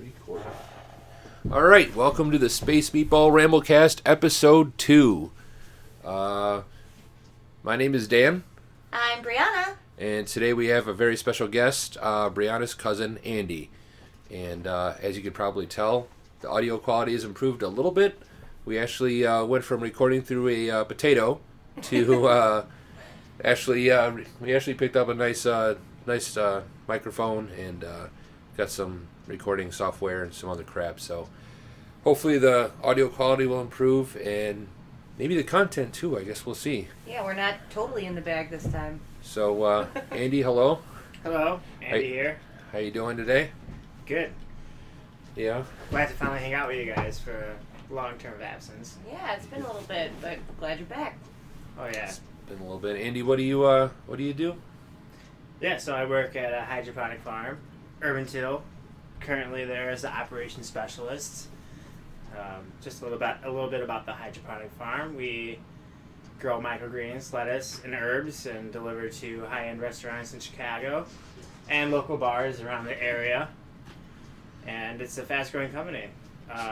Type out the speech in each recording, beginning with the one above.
Recording. All right, welcome to the Space Meatball Ramblecast, Episode 2. My name is Dan. I'm Briana. And today we have a very special guest, Briana's cousin, Andy. And as you can probably tell, the audio quality has improved a little bit. We actually went from recording through a potato to we actually picked up a nice microphone and got some recording software and some other crap. So hopefully the audio quality will improve and maybe the content too. I guess we'll see. Yeah, we're not totally in the bag this time. So Andy, hello. Hello, Andy here. How you doing today? Good. Yeah. Glad to finally hang out with you guys for a long term of absence. Yeah, it's been a little bit, but glad you're back. Oh yeah. It's been a little bit. Andy, what do you do? Yeah, so I work at a hydroponic farm, Urban Till. Currently there as the operations specialist. Just a little bit about the hydroponic farm. We grow microgreens, lettuce, and herbs, and deliver to high-end restaurants in Chicago and local bars around the area. And it's a fast-growing company.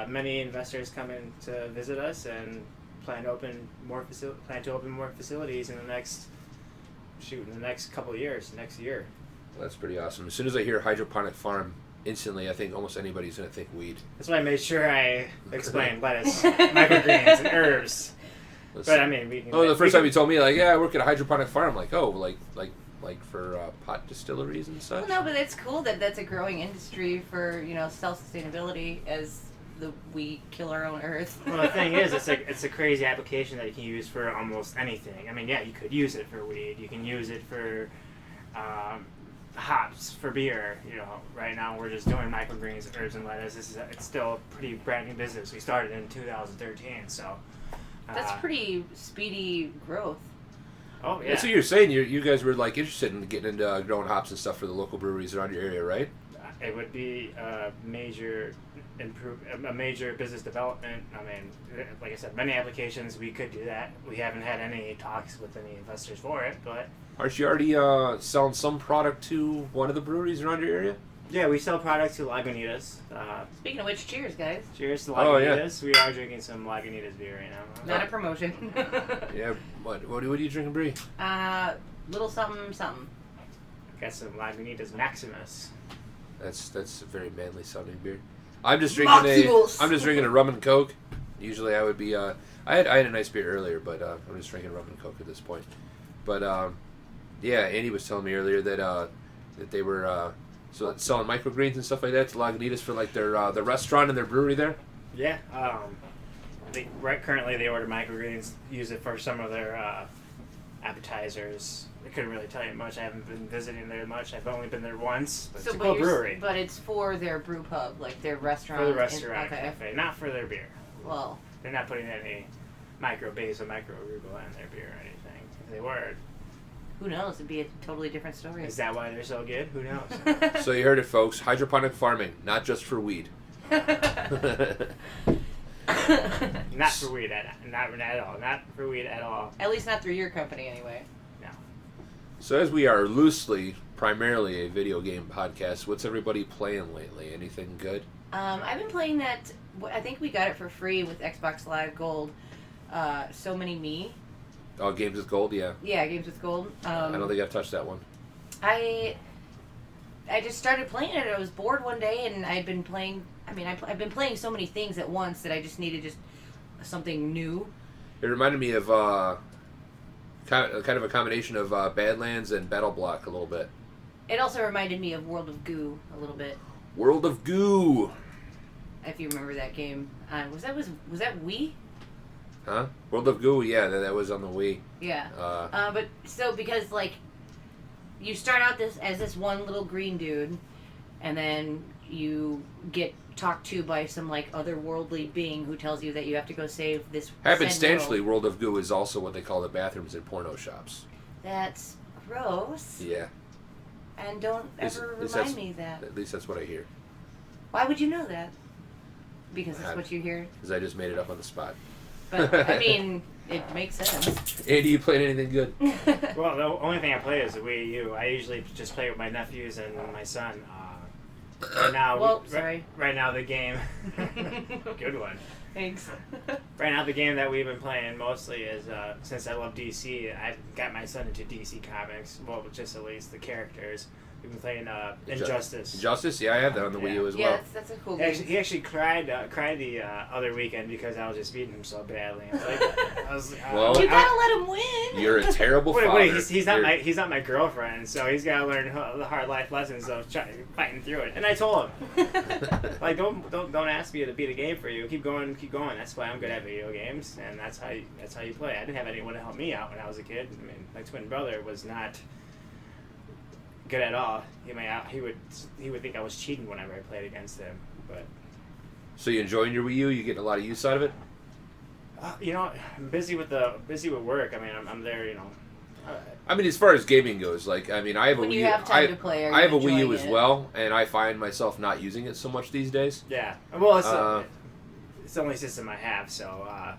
Many investors come in to visit us and plan to open more facilities in the next couple of years, next year. Well, that's pretty awesome. As soon as I hear hydroponic farm, instantly I think almost anybody's going to think weed. That's why I made sure I explained lettuce, microgreens, and herbs. But I mean, we can. Oh, the first time you told me, like, yeah, I work at a hydroponic farm, I'm like, oh, like for pot distilleries and such. Well, no, but it's cool that that's a growing industry for self-sustainability as we kill our own earth. Well, the thing is, it's a crazy application that you can use for almost anything. I mean, yeah, you could use it for weed. You can use it for hops for beer. Right now we're just doing microgreens, herbs, and lettuce. It's still a pretty brand new business. We started in 2013, so. That's pretty speedy growth. Oh yeah. That's what you're saying. You guys were like interested in getting into growing hops and stuff for the local breweries around your area, right? It would be a major business development. I mean, like I said, many applications we could do that. We haven't had any talks with any investors for it, but. Aren't you already selling some product to one of the breweries around your area? Yeah, we sell products to Lagunitas. Speaking of which, cheers, guys. Cheers to Lagunitas. Oh, yeah. We are drinking some Lagunitas beer right now. Not a promotion. Yeah. What are you drinking, Brie? Little something. Got some Lagunitas Maximus. That's a very manly sounding beer. I'm just drinking a rum and coke. Usually I would be I had a nice beer earlier, but I'm just drinking rum and coke at this point. But yeah, Andy was telling me earlier that they were selling microgreens and stuff like that to Lagunitas for like their restaurant and their brewery there. Yeah. Currently they order microgreens, use it for some of their appetizers. I couldn't really tell you much. I haven't been visiting there much. I've only been there once. But it's a cool brewery. But it's for their brew pub, like their restaurant. For the restaurant cafe, not for their beer. Well, they're not putting any micro-base or micro-arugula in their beer or anything. If they were, who knows? It'd be a totally different story. Is that why they're so good? Who knows? So you heard it, folks. Hydroponic farming, not just for weed. Not for weed at all. Not for weed at all. At least not through your company, anyway. No. So as we are primarily a video game podcast, what's everybody playing lately? Anything good? I've been playing that. I think we got it for free with Xbox Live Gold. So Many Me. Oh, Games with Gold, yeah. Yeah, Games with Gold. I don't think I've touched that one. I just started playing it. I was bored one day, and I'd been playing. I mean, I've been playing so many things at once that I just needed something new. It reminded me of kind of a combination of Badlands and Battle Block a little bit. It also reminded me of World of Goo a little bit. World of Goo. If you remember that game, was that Wii? Huh? World of Goo, yeah, that was on the Wii. Yeah. But so because like you start out as this one little green dude, and then you get talked to by some like otherworldly being who tells you that you have to go save this. Happenstantially, World of Goo is also what they call the bathrooms in porno shops. That's gross. Yeah. And don't ever remind me that. At least that's what I hear. Why would you know that? Because it's what you hear? Because I just made it up on the spot. But, I mean, it makes sense. Andy, you played anything good? Well, the only thing I play is the Wii U. I usually just play with my nephews and my son. Right now, Well, sorry. Right now, the game. Good one. Thanks. Right now, the game that we've been playing mostly is since I love DC. I got my son into DC comics. Well, just at least the characters. We've been playing Injustice. Injustice, yeah, I have that on the Wii U as well. Yeah, that's a cool game. He actually cried the other weekend because I was just beating him so badly. Well, You gotta let him win. You're a terrible father. Wait, he's not my girlfriend, so he's gotta learn the hard life lessons of fighting through it. And I told him, like, don't ask me to beat a game for you. Keep going. That's why I'm good at video games, and that's how you play. I didn't have anyone to help me out when I was a kid. I mean, my twin brother was not good at all. He would think I was cheating whenever I played against him. But So you enjoying your Wii U? You getting a lot of use out of it? I'm busy with work. I mean, I'm there. I mean, as far as gaming goes, like, I mean, I have When a Wii you U. have time to play, are you I have a Wii U enjoying as it? well, and I find myself not using it so much these days. Yeah. Well, it's the only system I have, so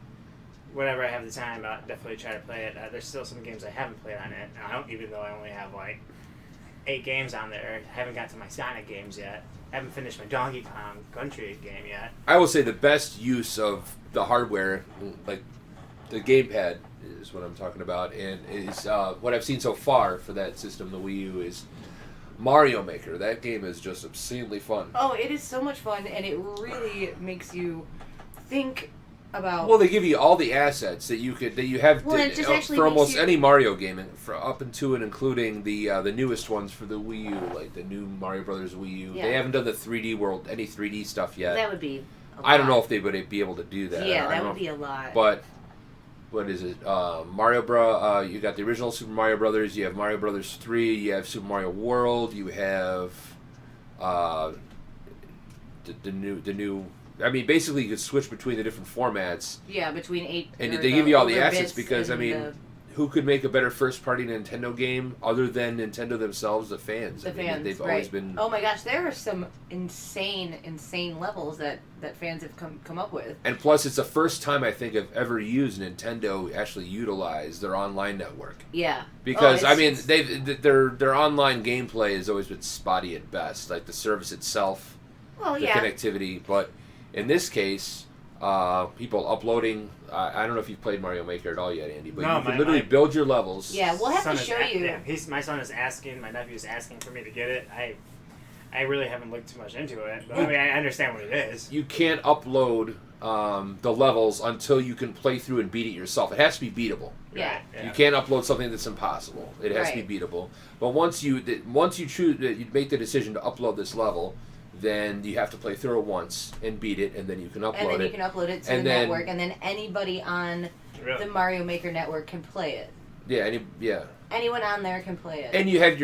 whenever I have the time, I'll definitely try to play it. There's still some games I haven't played on it. Even though I only have like 8 games on there. I haven't got to my Sonic games yet. I haven't finished my Donkey Kong Country game yet. I will say the best use of the hardware, like the gamepad, is what I'm talking about, and is what I've seen so far for that system, the Wii U, is Mario Maker. That game is just obscenely fun. Oh, it is so much fun, and it really makes you think about. Well, they give you all the assets that you have Well, it just actually for makes almost you- any Mario game, up into and including the newest ones for the Wii U, like the new Mario Brothers Wii U. Yeah. They haven't done the 3D world, any 3D stuff yet. That would be. I don't know if they would be able to do that. Yeah, I that don't would know be a lot. But what is it? You got the original Super Mario Brothers. You have Mario Brothers 3. You have Super Mario World. You have the new. I mean, basically, you could switch between the different formats, Yeah, between 8. and or they give you all the older assets bits because I and mean, who could make a better first-party Nintendo game other than Nintendo themselves? The fans. the I mean, fans, they've right? always been. Oh my gosh, there are some insane levels that fans have come up with. And plus, it's the first time I think I've ever used Nintendo actually utilize their online network. Yeah. Because Oh, I mean, it's- their online gameplay has always been spotty at best, like the service itself, Well, the yeah. connectivity. But in this case, people uploading. I don't know if you've played Mario Maker at all yet, Andy, but No, you can my- literally my- build your levels. Yeah, we'll have Son to is show you. Yeah, my son is asking. My nephew is asking for me to get it. I really haven't looked too much into it, but I mean, I understand what it is. You can't upload the levels until you can play through and beat it yourself. It has to be beatable. Yeah. You can't upload something that's impossible. It has to Right. be beatable. But once you choose, you make the decision to upload this level, then you have to play through it once and beat it, and then you can upload And then it. you can upload it to And the then- network, and then anybody on Really? the Mario Maker network can play it. Yeah. Anyone on there can play it. And you have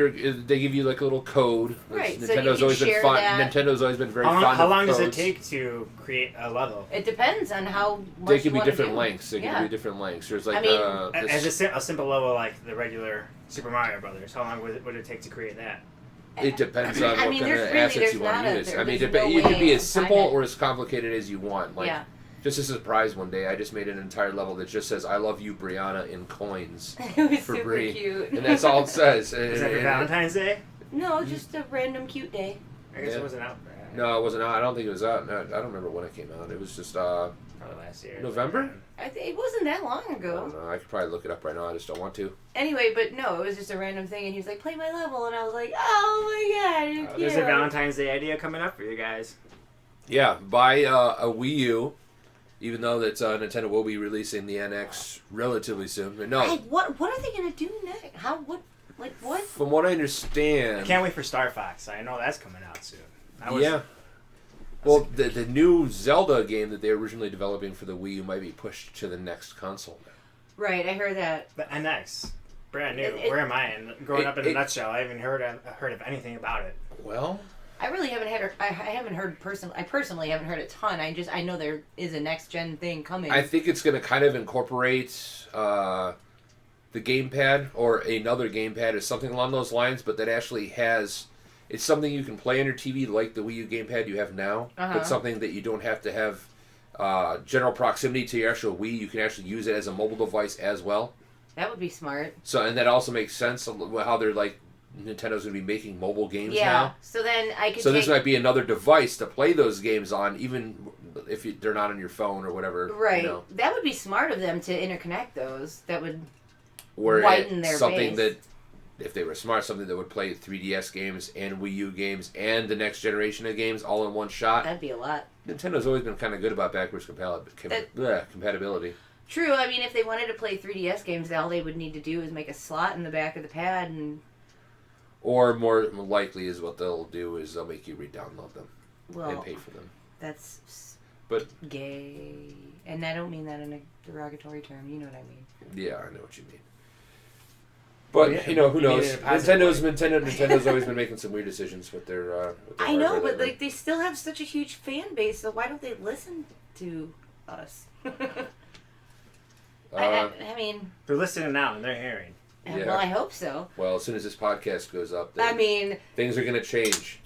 they give you like a little code. Right, so you Nintendo's can always been share fun. that. Nintendo's always been very fond How of long does it codes. take to create a level? It depends on how much They you can be wanna different do. lengths. They Yeah. can be different lengths. There's like I mean- A simple level like the regular Super Mario Brothers. How long would it take to create that? it depends on I what mean, kind there's of really- assets there's you want not to a- use. there- I mean, there's no you can be way as to simple time it. or as complicated as you want. Like, Yeah. just as a surprise one day, I just made an entire level that just says "I love you, Briana" in coins It was for super Brie, cute. and that's all it says. Is that for Valentine's Day? No, just a random cute day. I guess Yeah. it wasn't out. No, it wasn't out. I don't think it was out. No, I don't remember when it came out. It was just Probably last year. November? It wasn't that long I ago. don't know. I could probably look it up right now. I just don't want to. Anyway, but no, it was just a random thing, and he was like, "Play my level," and I was like, "Oh my god, you're There's a cute." Valentine's Day idea coming up for you guys. Yeah, buy a Wii U, even though that Nintendo will be releasing the NX relatively soon. But no, Hey, what are they gonna do next? What? from what I I understand, can't wait for Star Fox. I know that's coming out soon. yeah. Well, the new Zelda game that they're originally developing for the Wii U might be pushed to the next console now. Right, I heard that. The NX, brand new. It- Where am I? And growing up in a it- nutshell, I haven't heard of anything about it. Well, I really haven't had. I haven't heard I personally haven't heard a ton. I know there is a next gen thing coming. I think it's going to kind of incorporate the gamepad or another gamepad or something along those lines, but that actually has. It's something you can play on your TV like the Wii U gamepad you have now, but something that you don't have to have general proximity to your actual Wii. You can actually use it as a mobile device as well. That would be smart. So, and that also makes sense of how they're like Nintendo's going to be making mobile games Yeah. now. So then I could. So this might be another device to play those games on, even if they're not on your phone or whatever. Right. You know. That would be smart of them to interconnect those. That would Or widen their something base. that, if they were smart, something that would play 3DS games and Wii U games and the next generation of games all in one shot. That'd be a lot. Nintendo's always been kind of good about backwards compatibility. True. I mean, if they wanted to play 3DS games, all they would need to do is make a slot in the back of the pad and. Or more likely is what they'll do is they'll make you re-download them and pay for them. That's But gay. And I don't mean that in a derogatory term. You know what I mean. yeah, I know what you mean. But Yeah, who knows? in a positive Nintendo's always been making some weird decisions with their. I know, hardware but lately. like they still have such a huge fan base. So why don't they listen to us? I mean, They're listening now and they're hearing. Yeah. well, I hope so. Well, as soon as this podcast goes up, I mean, things are going to change.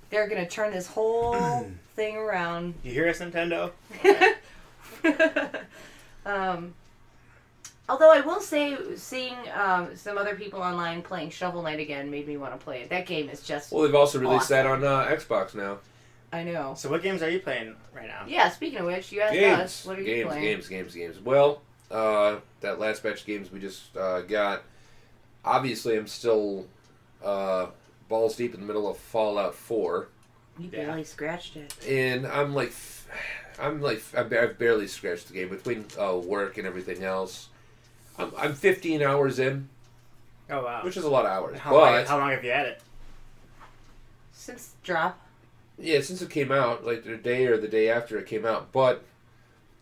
they're gonna turn this whole thing around. You hear us, Nintendo? Although I will say, seeing some other people online playing Shovel Knight again made me want to play it. That game is just. Well, they've also released that awesome. on Xbox now. I know. So what games are you playing right now? Yeah. Speaking of which, you asked us, what are you playing? Games. Well, that last batch of games we just got. Obviously, I'm still balls deep in the middle of Fallout 4. You barely scratched it. And I've barely scratched the game between work and everything else. I'm 15 hours in, Oh wow. which is a lot of hours. How But long have you had it? Since drop. yeah, since it came out, like the day or the day after it came out. But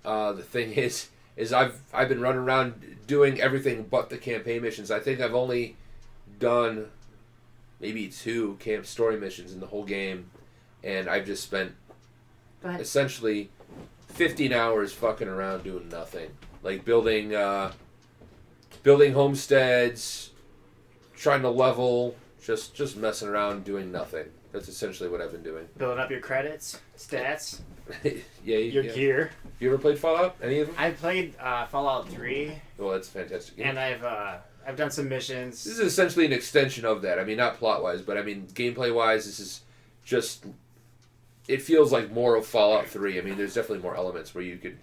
the thing is I've been running around doing everything but the campaign missions. I think I've only done maybe 2 camp story missions in the whole game, and I've just spent essentially 15 hours fucking around doing nothing, like building homesteads, trying to level, just messing around doing nothing. That's essentially what I've been doing. Building up your credits, stats, Yeah, your gear. You ever played Fallout? Any of them? I played Fallout 3, Well, that's a fantastic game. and I've done some missions. This is essentially an extension of that. I mean, not plot-wise, but I mean, gameplay-wise, this is just... It feels like more of Fallout 3. I mean, there's definitely more elements where you could,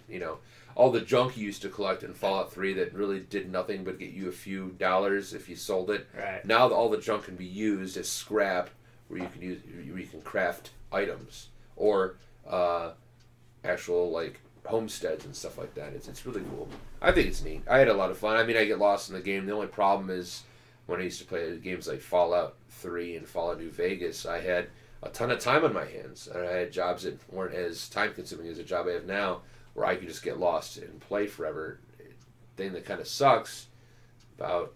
all the junk you used to collect in Fallout 3 that really did nothing but get you a few dollars if you sold it. Right. Now all the junk can be used as scrap, where you can craft items or actual like homesteads and stuff like that. It's really cool. I think it's neat. I had a lot of fun. I mean, I get lost in the game. The only problem is when I used to play games like Fallout 3 and Fallout New Vegas, I had a ton of time on my hands. I had jobs that weren't as time consuming as the job I have now, where I could just get lost and play forever. Thing that kind of sucks about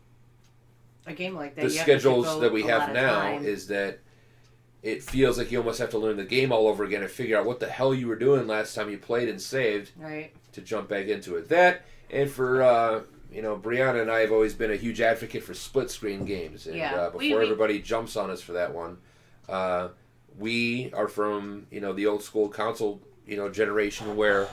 A game like that. the you have to schedules devote that we a have lot of now time. is that it feels like you almost have to learn the game all over again and figure out what the hell you were doing last time you played and saved Right. to jump back into it. That, and for Briana and I have always been a huge advocate for split screen games. And Yeah. before everybody jumps on us for that one, we are from the old school console generation where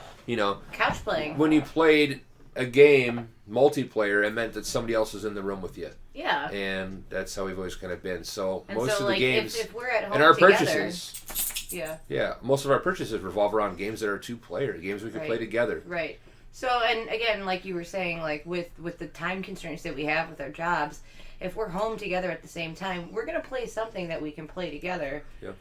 Couch playing. when you played a game multiplayer, it meant that somebody else was in the room with you. Yeah. And that's how we've always kind of been. So And most so, of the like, games if we're at home and our together, purchases, yeah, most of our purchases revolve around games that are 2-player, games we can play together. right. So, and again, like you were saying, like with the time constraints that we have with our jobs, if we're home together at the same time, we're gonna play something that we can play together. Yeah.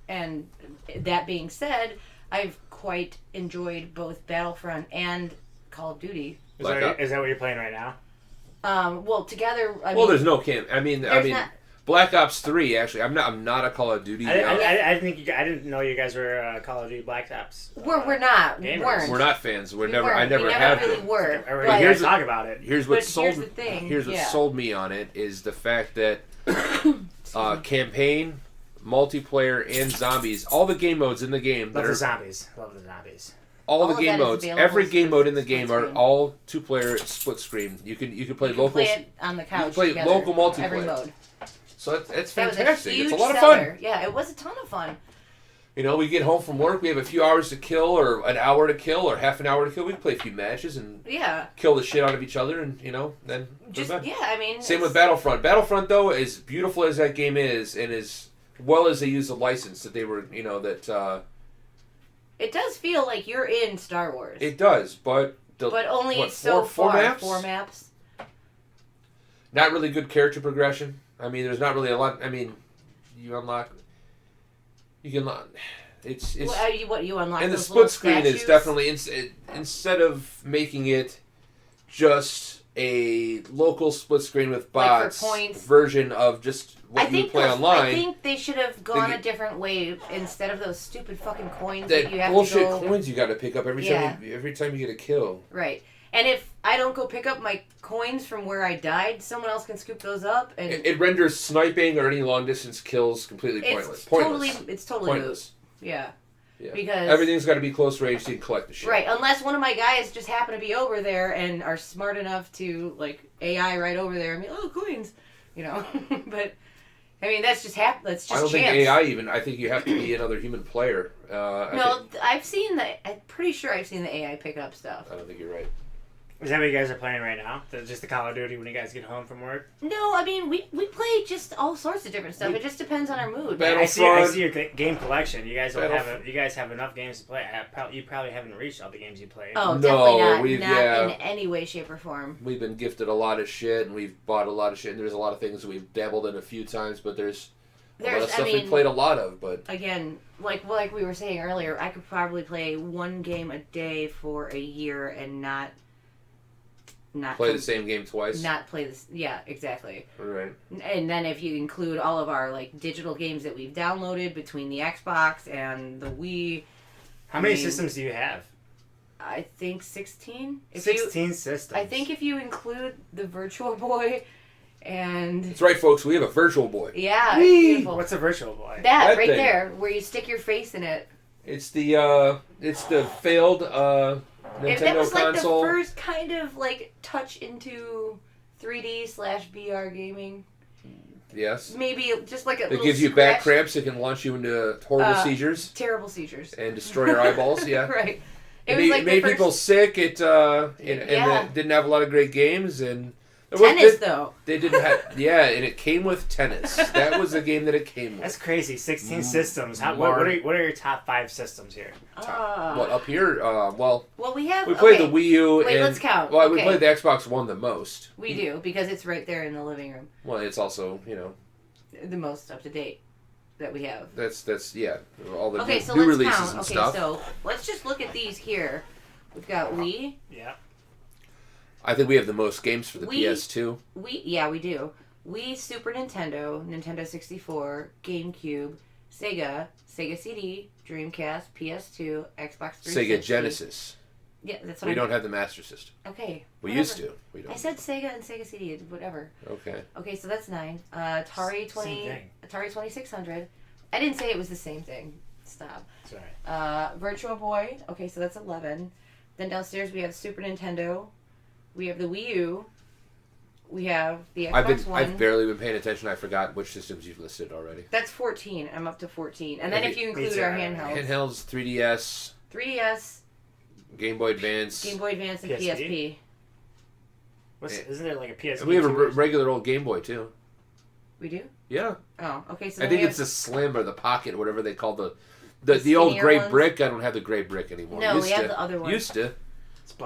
And that being said, I've quite enjoyed both Battlefront and Call of Duty. Is that what you're playing right now? Well, together. There's no camp. I mean, not- Black Ops 3. Actually, I'm not a Call of Duty. I didn't know you guys were Call of Duty Black Ops. We're not. We gamers. weren't. We're not fans. I We never never have really been. were. Or But- here's talk about it. Here's what But sold. here's the thing, Here's what yeah. sold me on it is the fact that campaign, multiplayer, and zombies, all the game modes in the game Love that the are zombies. Love the zombies. all All the of game that is modes, available every game split- mode in the split game are screen. all 2-player split screen. You can play You can local. play it on the couch. play together, local multiplayer. Every mode. So it's That was fantastic. a huge It's a lot of seller. fun. Yeah, it was a ton of fun. You know, we get home from work, we have a few hours to kill, or an hour to kill, or half an hour to kill. We can play a few matches and kill the shit out of each other, and then just I mean, same with Battlefront. Battlefront, though, as beautiful as that game is, and as well as they use the license that they were, that it does feel like you're in Star Wars. It does, but only four maps? 4 maps. Not really good character progression. I mean, there's not really a lot. I mean, you can unlock. It's what you unlock. And the those split screen statues? is definitely instead of making it just a local split screen with bots version of just what you play online. I think they should have gone a different way instead of those stupid fucking coins that you have bullshit to go... coins you got to pick up every time you get a kill. Right. And if I don't go pick up my coins from where I died, someone else can scoop those up. And it renders sniping or any long distance kills completely pointless. It's totally pointless. Yeah. Because everything's got to be close range so you can collect the shit. Right, unless one of my guys just happen to be over there and are smart enough to AI right over there and be coins, But I mean that's just that's just. I don't think AI even. I think you have to be another human player. I've seen I'm pretty sure I've seen the AI pick up stuff. I don't think you're right. Is that what you guys are playing right now? Just the Call of Duty when you guys get home from work? No, I mean, we play just all sorts of different stuff. It just depends on our mood. I see your game collection. You guys have enough games to play. You probably haven't reached all the games you played. Oh, definitely not in any way, shape, or form. We've been gifted a lot of shit, and we've bought a lot of shit, and there's a lot of things that we've dabbled in a few times, but there's a lot of stuff we played a lot of. But again, like we were saying earlier, I could probably play one game a day for a year and not play the same game twice. Not play this. Yeah, exactly. Right. And then if you include all of our digital games that we've downloaded between the Xbox and the Wii. How many systems do you have? I think 16. 16 systems. I think if you include the Virtual Boy and... That's right, folks. We have a Virtual Boy. Yeah, it's beautiful. What's a Virtual Boy? That right thing. There, where you stick your face in it. It's the failed Nintendo that was console. The first kind of touch into 3D/VR gaming. Yes. Maybe just a little It gives you back cramps. It can launch you into horrible seizures. Terrible seizures. And destroy your eyeballs. Yeah. Right. It made people sick. It didn't have a lot of great games and. Tennis, though. They didn't have... Yeah, and it came with tennis. That was the game that it came with. That's crazy. 16 systems. What are your top 5 systems here? Up here? Well, we have... We played the Wii U. Wait, let's count. Well, we played the Xbox One the most. We do, because it's right there in the living room. Well, it's also, the most up-to-date that we have. That's yeah. All the so new let's releases count. and stuff. So let's just look at these here. We've got Wii. Yeah. I think we have the most games for the PS2. We do. Wii, Super Nintendo, Nintendo 64, GameCube, Sega CD, Dreamcast, PS2, Xbox 360. Sega Genesis. Yeah, that's what we don't have the Master System. Okay. We used to. We don't. I said Sega and Sega CD, whatever. Okay. Okay, so that's 9. Atari 2600. I didn't say it was the same thing. Stop. Sorry. Virtual Boy. Okay, so that's 11. Then downstairs we have Super Nintendo. We have the Wii U. We have the Xbox One. I've barely been paying attention. I forgot which systems you've listed already. That's 14. I'm up to 14. And then if you include our handhelds. Handhelds, 3DS. 3DS. Game Boy Advance. Game Boy Advance and PSP. Isn't there a PSP? And we have a regular old Game Boy, too. We do? Yeah. Oh, okay. So I think it's the Slim or the Pocket, whatever they call the old gray brick. I don't have the gray brick anymore. No, we have the other one. Used to.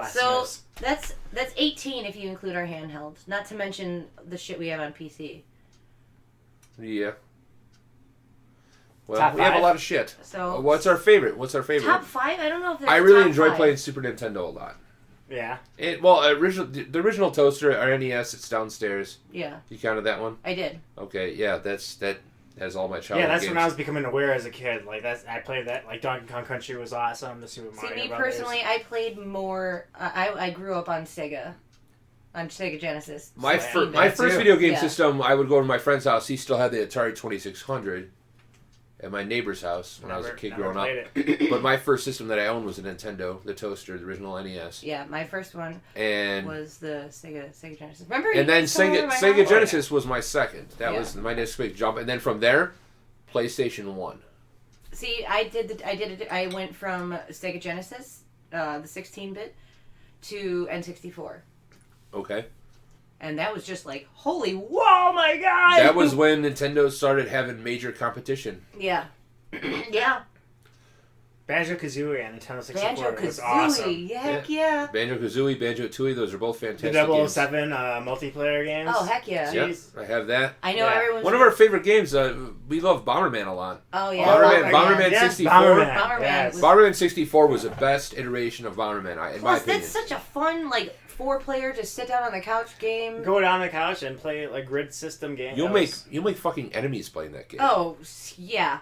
So that's 18 if you include our handhelds. Not to mention the shit we have on PC. Yeah. Well, we have a lot of shit. So what's our favorite? Top 5? I don't know if there's I really top enjoy 5. playing Super Nintendo a lot. Yeah. The original toaster, our NES, it's downstairs. Yeah. You counted that one? I did. Okay, yeah, that has all my childhood that's games. when I was becoming aware as a kid. I played that. Donkey Kong Country was awesome. The Super Mario Brothers. Personally, I played more. I grew up on Sega Genesis. My first video game system, I would go to my friend's house. He still had the Atari 2600 at my neighbor's house when I was a kid growing up. But my first system that I owned was a Nintendo, the toaster, the original NES. Yeah, my first one was the Sega Genesis. Remember? And then Sega Genesis was my second. That was my next big jump. And then from there, PlayStation 1. See, I went from Sega Genesis, the 16-bit, to N64. Okay. And that was just like, holy, whoa, my God! That was when Nintendo started having major competition. Yeah. Yeah. Banjo-Kazooie and Nintendo 64 was Banjo-Kazooie, awesome. heck yeah. Banjo-Kazooie, Banjo-Tooie, those are both fantastic The games. 007 multiplayer games. Oh, heck yeah. Yep, I have that. I know everyone's... One of our favorite games, we love Bomberman a lot. Oh, yeah. Bomberman Yes, 64. Bomberman. Yes. Bomberman 64 was the best iteration of Bomberman, in my opinion. That's such a fun, like, 4-player just sit down on the couch game. Go down on the couch and play like grid system games. You'll make fucking enemies playing that game. Oh, yeah.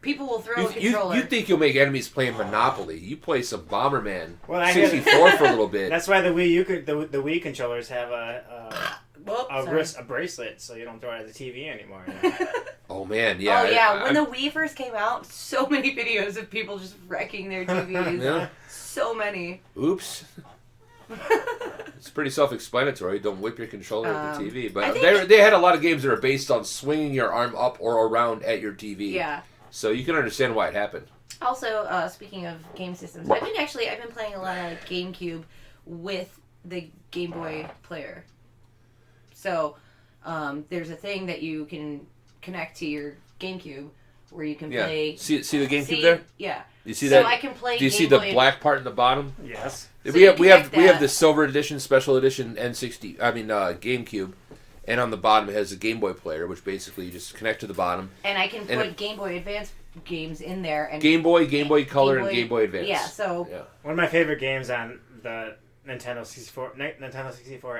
People will throw a controller. You think you'll make enemies playing Monopoly. You play some Bomberman 64 for a little bit. That's why the Wii controllers have a bracelet, so you don't throw it at the TV anymore. Oh man, yeah. Oh yeah, when the Wii first came out, so many videos of people just wrecking their TVs. Yeah. So many. Oops. It's pretty self-explanatory. Don't whip your controller at the TV. But they had a lot of games that are based on swinging your arm up or around at your TV. Yeah. So you can understand why it happened. Also, speaking of game systems, I've been playing a lot of GameCube with the Game Boy player. So, there's a thing that you can connect to your GameCube where you can play. See the GameCube there? Yeah. You see so that? I can play. Do you Game see the Boy black part in the bottom? Yes. So we have the silver edition, special edition GameCube, and on the bottom it has a Game Boy player, which basically you just connect to the bottom. And I can put Game Boy Advance games in there and Game Boy Color, and Game Boy Advance. Yeah. So. Yeah. One of my favorite games on the Nintendo 64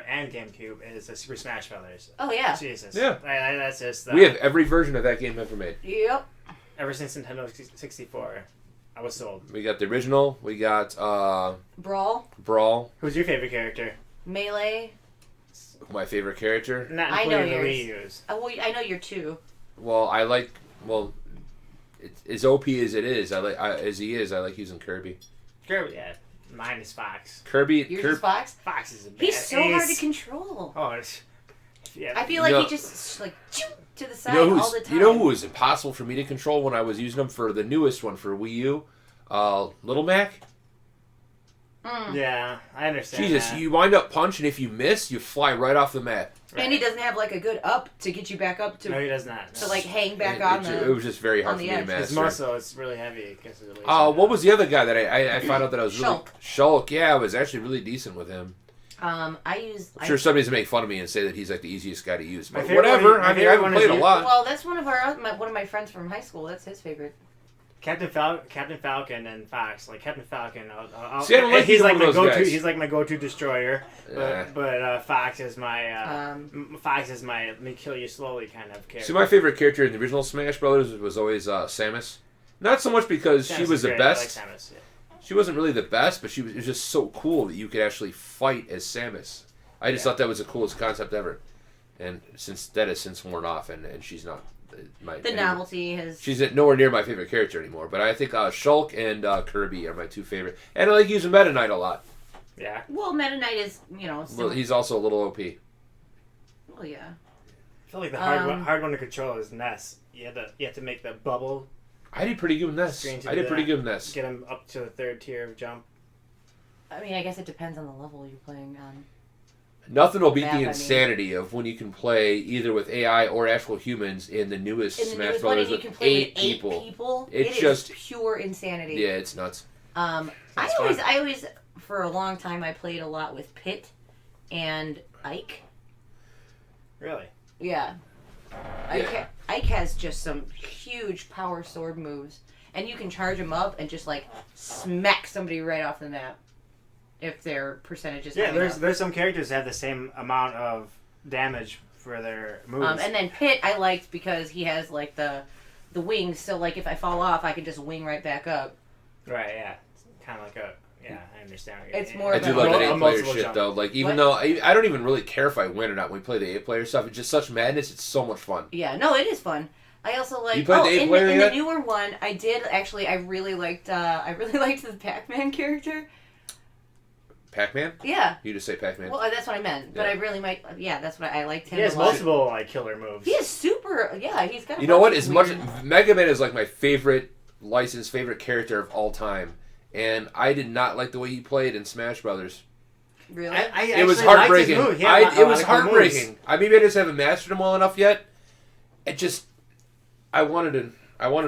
and GameCube is Super Smash Brothers. Oh yeah. Jesus. Yeah. That's just. We have every version of that game ever made. Yep. Ever since Nintendo 64, I was sold. We got the original. We got Brawl. Who's your favorite character? Melee. My favorite character. Not I know including the yours. Wii U's. Well, I know your two. Well, it's as OP as it is. I like using Kirby. Kirby, yeah. Mine is Fox. Yours is Fox? Fox is a bad He's so ace. hard to control. Oh, yeah. I feel like he just like to the side all the time. You know who was impossible for me to control when I was using them for the newest one for Wii U? Little Mac. Yeah, I understand. Jesus, that. you wind up punching. If you miss, you fly right off the mat. Right. And he doesn't have like a good up to get you back up to. No, he does not. To like hang back It was just very hard for me to master. His muscle is really heavy because of the. What was the other guy that I found out that I was Shulk. Shulk? Yeah, I was actually really decent with him. I'm sure somebody's gonna make fun of me and say that he's like the easiest guy to use. But My favorite whatever. one- my I mean, I favorite haven't one played is a lot. Well, that's one of my friends from high school. That's his favorite. Captain Falcon and Fox. Like Captain Falcon, See, I don't like he's either like one my of those go-to. guys. He's like my go-to destroyer. Yeah. But Fox is my let me kill you slowly kind of character. See, my favorite character in the original Smash Brothers was always Samus. Not so much because she was the best. I like Samus, yeah. She wasn't really the best, but it was just so cool that you could actually fight as Samus. I just thought that was the coolest concept ever. And that has since worn off, and she's not Novelty has. She's nowhere near my favorite character anymore. But I think Shulk and Kirby are my two favorite. And I like using Meta Knight a lot. Yeah. Well, Meta Knight is Well, he's also a little OP. Well, yeah. I feel like the hard one to control is Ness. You have to make the bubble. I did pretty good with Ness. Get him up to the third tier of jump. I mean, I guess it depends on the level you're playing on. Nothing will beat the insanity of when you can play either with AI or actual humans in the newest Smash Brothers with 8 people. It's just pure insanity. Yeah, it's nuts. I always, for a long time, I played a lot with Pit and Ike. Really? Yeah. Ike has just some huge power sword moves, and you can charge him up and just like smack somebody right off the map. If their percentages. Yeah, there's some characters that have the same amount of damage for their moves. And then Pit I liked because he has like the wings, so like if I fall off, I can just wing right back up. Right. Yeah. It's kind of like I understand. It's more. I do love that 8-player shit jump. though. Like even though I don't even really care if I win or not when we play the 8-player stuff, it's just such madness. It's so much fun. Yeah. No, it is fun. I also like. You played the 8-player in yet? the newer one, I did actually. I really liked the Pac-Man character. Pac-Man? Yeah. You just say Pac-Man. Well, that's what I meant. But I really might. Yeah, that's what I liked him. He has multiple killer moves. He is super. Yeah, he's got. You know what? As much Mega Man is like my favorite licensed favorite character of all time, and I did not like the way he played in Smash Brothers. Really? It was heartbreaking. It was heartbreaking. Maybe I just haven't mastered him well enough yet. I wanted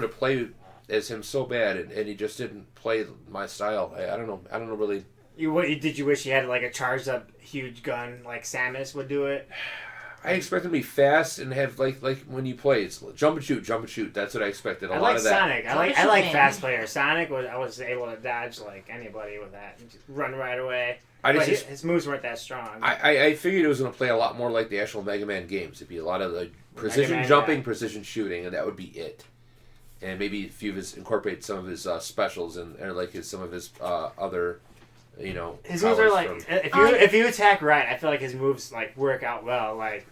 to play as him so bad, and he just didn't play my style. I don't know really. Did you wish he had like a charged up huge gun like Samus would do it? I expected him to be fast and have like when you play, it's jump and shoot. That's what I expected. I lot like of that. Sonic. I like fast players. Sonic I was able to dodge like anybody with that, and just run right away. His moves weren't that strong. I figured it was going to play a lot more like the actual Mega Man games. It'd be a lot of the precision jumping, precision shooting, and that would be it. And maybe incorporate some of his specials or like some of his other. His moves are like if you attack right, I feel like his moves like work out well. Like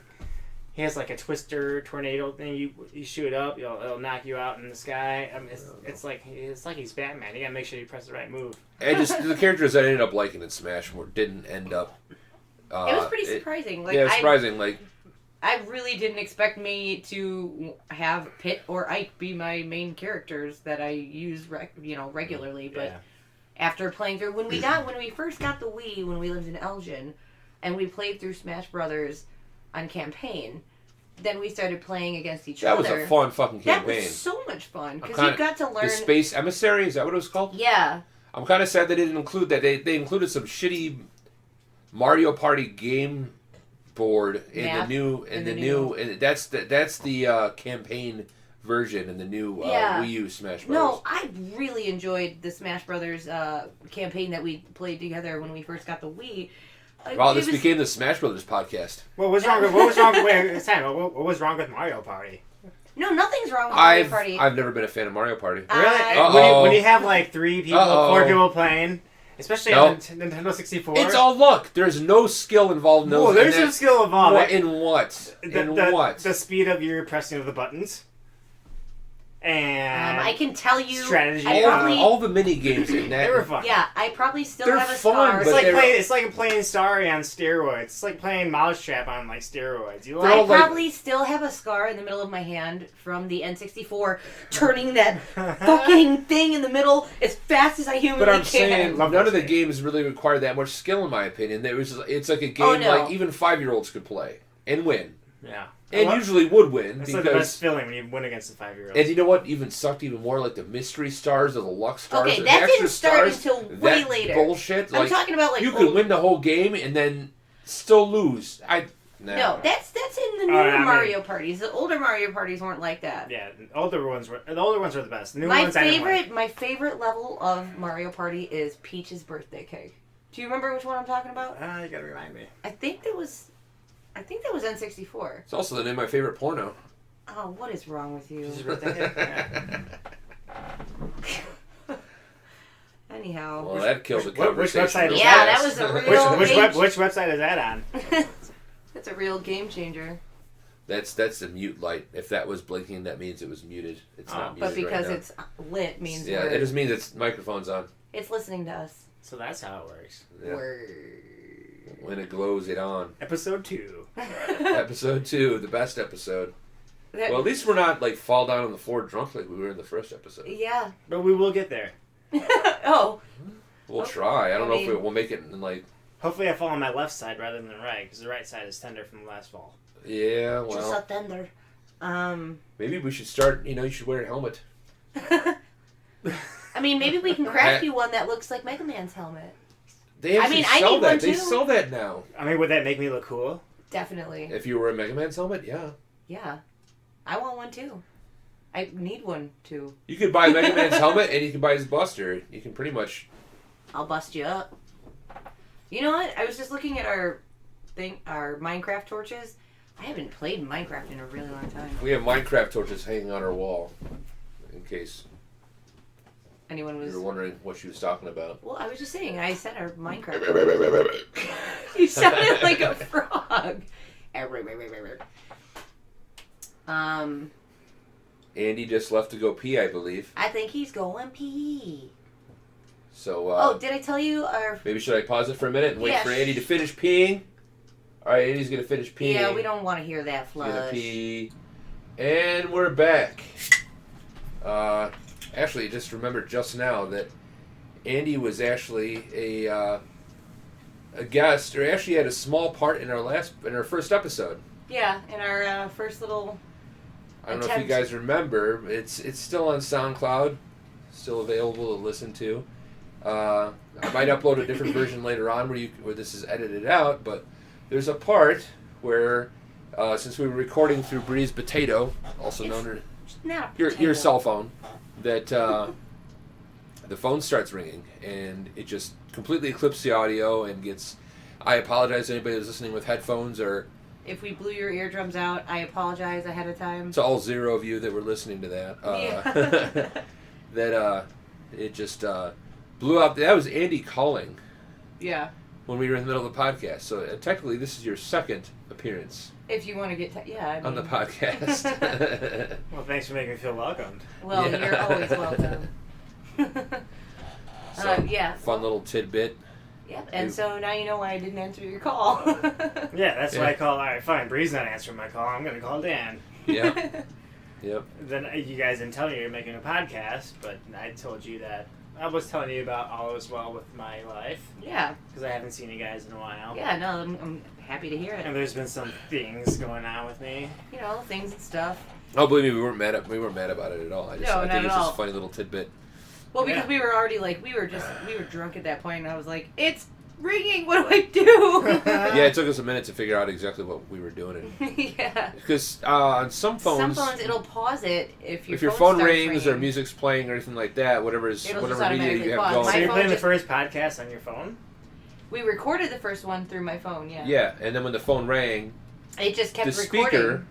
he has like a twister tornado thing. You shoot up, it'll knock you out in the sky. I mean, it's like he's Batman. You gotta make sure you press the right move. And just the characters I ended up liking in Smash didn't end up. It was pretty surprising. Surprising. I really didn't expect me to have Pit or Ike be my main characters that I use regularly, but. Yeah. After playing through, when we first got the Wii, when we lived in Elgin, and we played through Smash Brothers on campaign, then we started playing against each other. That was a fun fucking campaign. That was so much fun, because you got to learn... The Space Emissary, is that what it was called? Yeah. I'm kind of sad they didn't include that. They included some shitty Mario Party game board in the new... And that's the campaign version in the new Wii U Smash Bros. No, I really enjoyed the Smash Brothers campaign that we played together when we first got the Wii. Wow, this became the Smash Brothers podcast. What was wrong with Mario Party? No, nothing's wrong with Mario Party. I've never been a fan of Mario Party. Really? When you have like 3 people, 4 people playing, especially on Nintendo 64. It's all luck. There's no skill involved in those. There's some skill involved. In what? The speed of your pressing of the buttons. And I can tell you strategy. All the mini games in that. They were fun. Yeah, I probably still They're have a fun, scar. It's like playing Starry on steroids. It's like playing Mousetrap on like steroids. I probably still have a scar in the middle of my hand from the N64 turning that fucking thing in the middle as fast as I humanly can. But I'm saying none of the games really require that much skill, in my opinion. It's like a game like even 5-year-olds could play and win. Yeah. And usually would win. It's like the best feeling when you win against the 5-year-olds. And you know what even sucked even more? Like the mystery stars or the luck stars. Okay, that didn't start until way later. Bullshit. I'm talking about like... You could win the whole game and then still lose. No, that's in the newer Mario parties. The older Mario parties weren't like that. Yeah, the older ones were the best. The new ones I didn't like. My favorite level of Mario Party is Peach's birthday cake. Do you remember which one I'm talking about? You gotta remind me. I think that was N64. It's also the name of my favorite porno. Oh, what is wrong with you? Anyhow. Well, that killed the Which conversation. website is that? That was a real which website is that on? That's a real game changer. That's the mute light. If that was blinking, that means it was muted. It's not muted. But because right now. it's lit means it just means its microphone's on. It's listening to us. So that's how it works. Yeah. When it glows it on. Episode 2. Episode 2, the best episode. Well, at least we're not like fall down on the floor drunk like we were in the first episode. Yeah. But we will get there. We'll try. I don't know if we'll make it in like... Hopefully I fall on my left side rather than the right, because the right side is tender from the last fall. Yeah, well... Just a tender. Maybe we should start, you should wear a helmet. I mean, maybe we can craft you one that looks like Mega Man's helmet. They actually sell that. They sell that now. I mean, would that make me look cool? Definitely. If you were a Mega Man's helmet, yeah. Yeah. I want one too. I need one too. You could buy Mega Man's helmet and you can buy his buster. You can pretty much... I'll bust you up. You know what? I was just looking at our Minecraft torches. I haven't played Minecraft in a really long time. We have Minecraft torches hanging on our wall. In case... anyone was... you were wondering what she was talking about. Well, I was just saying, I said our Minecraft... You sounded like a frog. Andy just left to go pee, I believe. I think he's going pee. So, did I tell you our... maybe should I pause it for a minute and wait for Andy to finish peeing? Alright, Andy's going to finish peeing. Yeah, we don't want to hear that flush. He's going to pee. And we're back. actually just remembered just now that Andy was actually a guest, or actually had a small part in our first episode. Yeah, in our first little. I don't know if you guys remember. It's still on SoundCloud, still available to listen to. I might upload a different version later on where this is edited out, but there's a part where since we were recording through Bree's Potato, also known as your cell phone, that the phone starts ringing and it just completely clips the audio and gets. I apologize to anybody who's listening with headphones or. If we blew your eardrums out, I apologize ahead of time. To all 0 of you that were listening to that. That it just blew out. That was Andy calling. Yeah. When we were in the middle of the podcast. So technically this is your second appearance. If you want to get... on the podcast. Well, thanks for making me feel welcomed. Well, you're always welcome. Fun little tidbit. Yep, and so now you know why I didn't answer your call. Yeah, that's why I call. All right, fine. Bree's not answering my call. I'm going to call Dan. Yeah. Yep. Then you guys didn't tell me you're making a podcast, but I told you that. I was telling you about all is well with my life. Yeah. Because I haven't seen you guys in a while. Yeah, no, I'm happy to hear it. And there's been some things going on with me. You know, things and stuff. Oh, believe me, we weren't mad about it at all. I think it's just a funny little tidbit. Well, because we were already we were drunk at that point, and I was like, it's ringing. What do I do? Yeah, it took us a minute to figure out exactly what we were doing. Yeah. Because on some phones, it'll pause it if your phone rings or music's playing or anything like that. Whatever media you have going. So you're playing the first podcast on your phone? We recorded the first one through my phone. Yeah. Yeah, and then when the phone rang, it just kept recording. Speaker,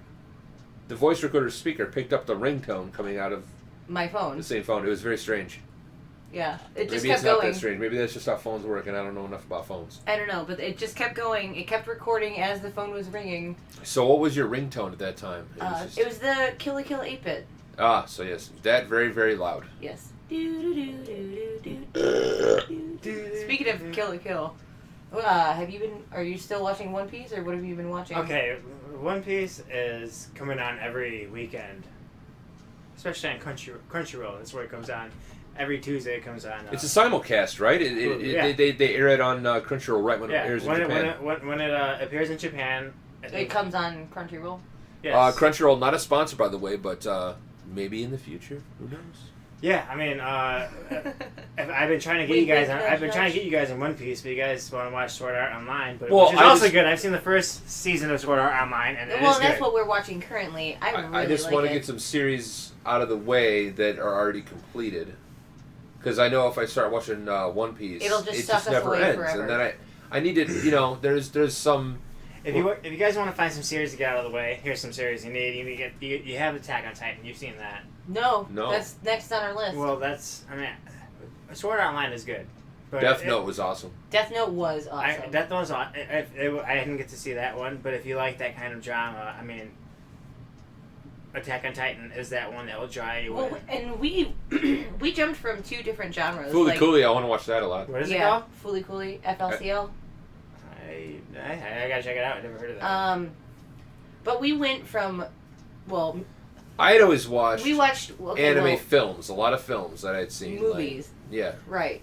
the voice recorder speaker picked up the ringtone coming out of my phone. The same phone. It was very strange. Yeah, it just Maybe kept it's not going. that strange. Maybe that's just how phones work, and I don't know enough about phones. I don't know, but it just kept going. It kept recording as the phone was ringing. So what was your ringtone at that time? It was the Kill la Kill 8-bit. Ah, so yes, that very, very loud. Yes. Speaking of Kill la Kill, are you still watching One Piece, or what have you been watching? Okay, One Piece is coming on every weekend, especially on Crunchyroll. That's where it comes on. Every Tuesday it comes on. It's a simulcast, right? They air it on Crunchyroll right when it airs in Japan. When it appears in Japan. It comes on Crunchyroll? Yes. Crunchyroll, not a sponsor, by the way, but maybe in the future. Who knows? Yeah, I mean, I've been trying to get you guys. I've been trying to get you guys in One Piece, but you guys want to watch Sword Art Online, but which is also good. I've seen the first season of Sword Art Online, and that's what we're watching currently. I just want to get some series out of the way that are already completed, because I know if I start watching One Piece, it just never ends, forever. And then I need to, there's some. If you guys want to find some series to get out of the way, here's some series you need. You have Attack on Titan. You've seen that. No, that's next on our list. Well, Sword Art Online is good. But Death Note was awesome. Death Note was awesome. Death Note was I didn't get to see that one, but if you like that kind of drama, I mean, Attack on Titan is that one that will draw you in. Well, and we jumped from two different genres. Fooly Cooly, I want to watch that a lot. What is it called? Fooly Cooly, FLCL. I gotta check it out. I never heard of that. But we went from, I had always watched. We watched anime films, a lot of films that I'd seen. Movies. Yeah. Right.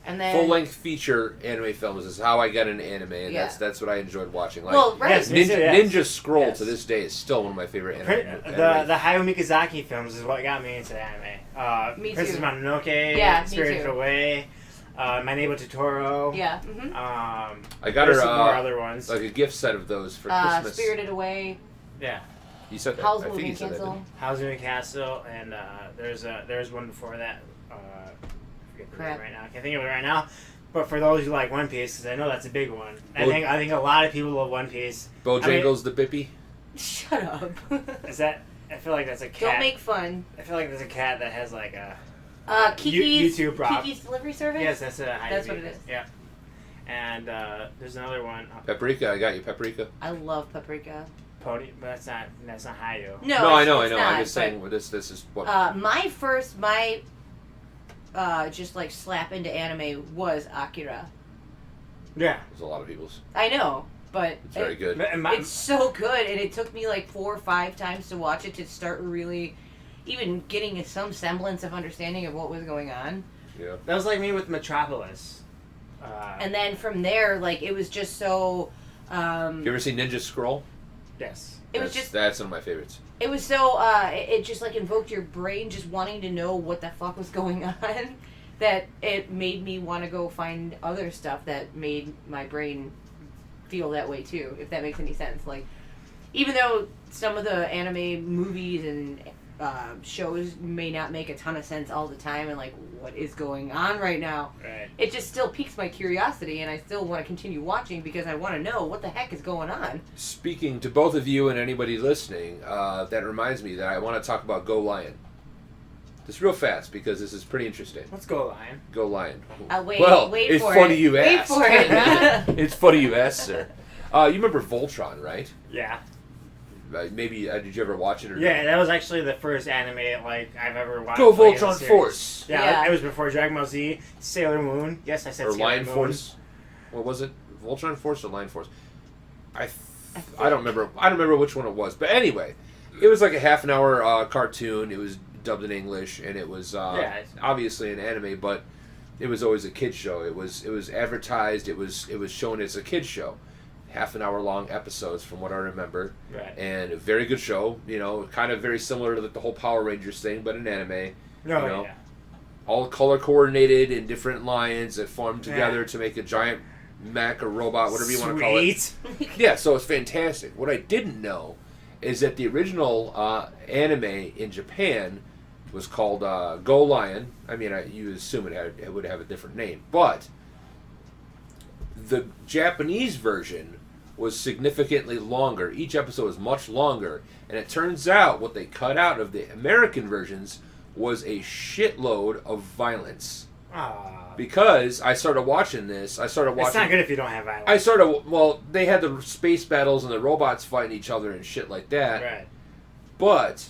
And then full-length feature anime films is how I got into anime, and that's what I enjoyed watching. Like, right. Yes, Ninja Scroll to this day is still one of my favorite anime. The Hayao Miyazaki films is what got me into anime. Me Princess too. Mononoke, Spirited Away, My Neighbor Totoro. Yeah. Mm-hmm. I got her some more other ones. like a gift set of those for Christmas. Spirited Away. Yeah. You said that. Howl's I think Moving you said Castle. that. Howl's Moving Castle, and there's one before that. I forget the name right now. I can't think of it right now. But for those who like One Piece, because I know that's a big one. I think a lot of people love One Piece. Bojangles the Bippy. Shut up. Is that? I feel like that's a cat. Don't make fun. I feel like there's a cat that has like a. Kiki's YouTube prop. Kiki's Delivery Service. Yes, that's what it is. Yeah. And there's another one. Paprika, I got you. Paprika. I love Paprika. Pony, but that's not Hayu. No, I know. Not, I'm just saying this is what. My just like slap into anime was Akira. Yeah. There's a lot of people's. I know, but it's very good. It's so good, and it took me like 4 or 5 times to watch it to start really even getting some semblance of understanding of what was going on. Yeah. That was like me with Metropolis. And then from there, like, it was just so... You ever seen Ninja Scroll? Yes. That's one of my favorites. It was so, it just, like, invoked your brain just wanting to know what the fuck was going on, that it made me want to go find other stuff that made my brain feel that way, too, if that makes any sense. Like, even though some of the anime movies and shows may not make a ton of sense all the time, and, like, what is going on right now, right. It just still piques my curiosity, and I still want to continue watching because I want to know what the heck is going on. Speaking to both of you and anybody listening, that reminds me that I want to talk about Go Lion. Just real fast, because this is pretty interesting. Let's go, Lion. Go Lion. Wait it's for funny it. you Wait asked. for it. It's funny you asked, sir. You remember Voltron, right? Yeah. Maybe did you ever watch it or Yeah, that was actually the first anime like I've ever watched. Go like, Voltron Force. Yeah, it was before Dragon Ball Z, Sailor Moon. Yes, I said or Sailor Lion Moon. Force. What was it? Voltron Force or Lion Force? I don't remember. I don't remember which one it was. But anyway, it was like a half an hour cartoon. It was dubbed in English, and it was obviously an anime, but it was always a kids show. It was advertised. It was shown as a kids show. Half an hour long episodes from what I remember. Right. And a very good show, kind of very similar to the whole Power Rangers thing, but an anime. Yeah. All color coordinated in different lions that formed together to make a giant mech or robot, whatever you want to call it. Yeah, so it's fantastic. What I didn't know is that the original anime in Japan was called Go Lion. I mean, you assume it would have a different name, but the Japanese version was significantly longer. Each episode was much longer, and it turns out what they cut out of the American versions was a shitload of violence. Because I started watching this, It's not good if you don't have violence. They had the space battles and the robots fighting each other and shit like that. Right. But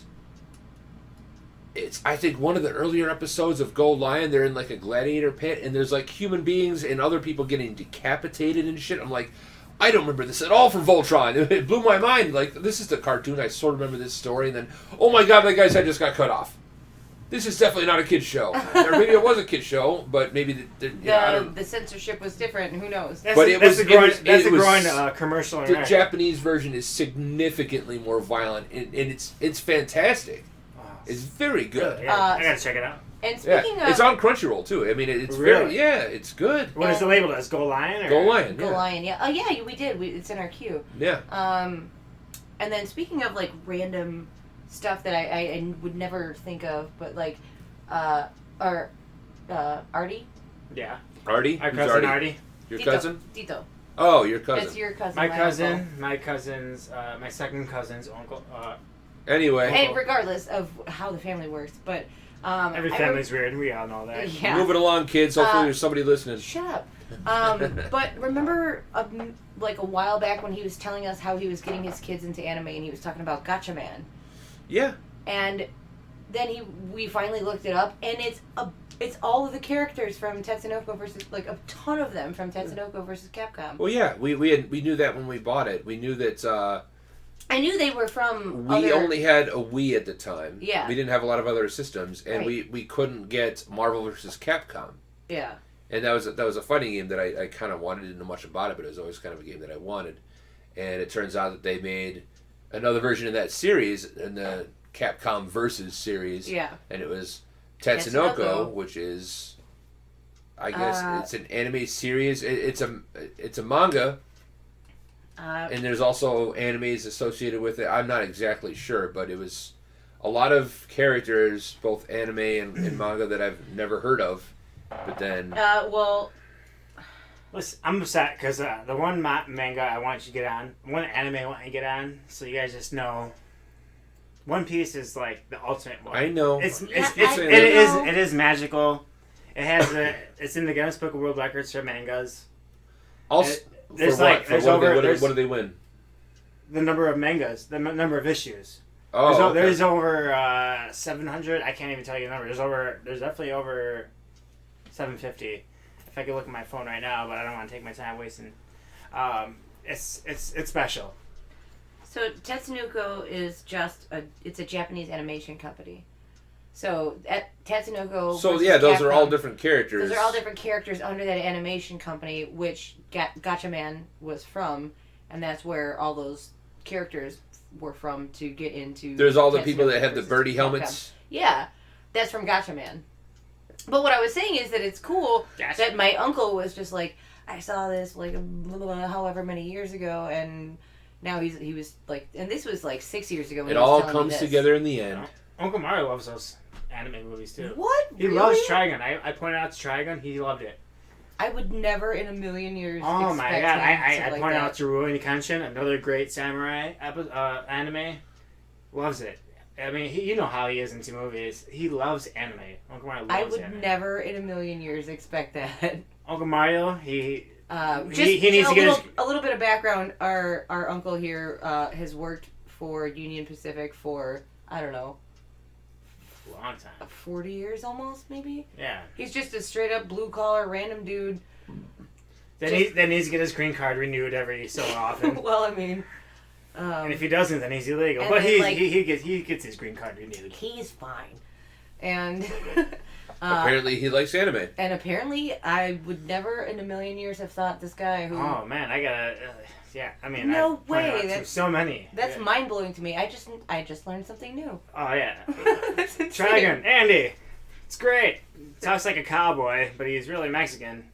it's, I think, one of the earlier episodes of Go Lion, they're in like a gladiator pit, and there's like human beings and other people getting decapitated and shit. I'm like, I don't remember this at all from Voltron. It blew my mind. Like, this is the cartoon. I sort of remember this story, and then, oh my god, that guy's head just got cut off. This is definitely not a kid's show. Or maybe it was a kid's show, but maybe the censorship was different. Who knows? That's a growing commercial. The Japanese version is significantly more violent, and it's fantastic. It's very good. Yeah, I gotta check it out. And speaking of, it's on Crunchyroll too. I mean, it's really? it's good. What is it labeled as? Go Lion? Or? Go Lion. Go Lion. Yeah. Oh yeah, we did. It's in our queue. Yeah. And then speaking of like random stuff that I would never think of, but like, Artie. Yeah. Artie. Our cousin Artie. Your cousin. Tito. Oh, your cousin. That's your cousin. My cousin. My cousin's. My second cousin's uncle. Anyway. Hey, regardless of how the family works, but. Every family's weird. We all know that. Yeah. Moving along, kids. Hopefully there's somebody listening. Shut up. But remember, like a while back when he was telling us how he was getting his kids into anime, and he was talking about Gotcha Man. Yeah. And then we finally looked it up, and it's all of the characters from Tatsunoko versus, like, a ton of them from Tatsunoko versus Capcom. Well, yeah, we knew that when we bought it. We knew that. I knew they were from. We only had a Wii at the time. Yeah. We didn't have a lot of other systems, and right. we couldn't get Marvel versus Capcom. Yeah. And that was a funny game that I kind of wanted. Didn't know much about it, but it was always kind of a game that I wanted. And it turns out that they made another version of that series in the Capcom Versus series. Yeah. And it was Tatsunoko, which is, I guess, it's an anime series. It's a manga. And there's also animes associated with it. I'm not exactly sure, but it was a lot of characters, both anime and manga, that I've never heard of. But then... Listen, I'm upset because the one manga I want you to get on, one anime I want you to get on, so you guys just know, One Piece is like the ultimate one. I know. It is magical. It has it's in the Guinness Book of World Records for mangas. Also... What do they win? The number of mangas, the number of issues. Oh, there's over 700. I can't even tell you the number. There's definitely over 750. If I could look at my phone right now, but I don't want to take my time wasting. It's special. So Tatsunoko is it's a Japanese animation company. So at Tatsunoko. So versus yeah, those are Capcom, all different characters. Those are all different characters under that animation company, which Gatchaman was from, and that's where all those characters were from to get into. There's all the Tatsunoko people that have the versus birdie Capcom. helmets. Yeah, that's from Gatchaman. But what I was saying is that it's cool that my uncle was just like, I saw this like however many years ago, and now he was like, and this was like 6 years ago. When It he was all telling me comes this. together in the end. Uncle Mario loves those anime movies too. What? He Really? loves Trigun. I pointed out to Trigun. He loved it. I would never in a million years. Oh my expect god! him I to like pointed that. out to Rurouni Kenshin, another great samurai anime. Loves it. I mean, you know how he is into movies. He loves anime. Uncle Mario loves I would anime. never in a million years expect that. Uncle Mario, he Just he needs to get a little bit of background. Our uncle here has worked for Union Pacific for, I don't know, his long time. 40 years almost, maybe. Yeah. He's just a straight up blue collar random dude. Then he needs to get his green card renewed every so often. Well, I mean, And if he doesn't, then he's illegal. and But then, like- he gets his green card renewed. he's fine. And Apparently, he likes anime. and apparently, I would never in a million years have thought this guy who. Oh man, I gotta. Yeah, I mean, No I pointed way, out to that's- so many. That's Yeah. mind blowing to me. I just learned something new. Oh yeah. That's insane. Trigun, Andy. It's great. Talks like a cowboy, but he's really Mexican.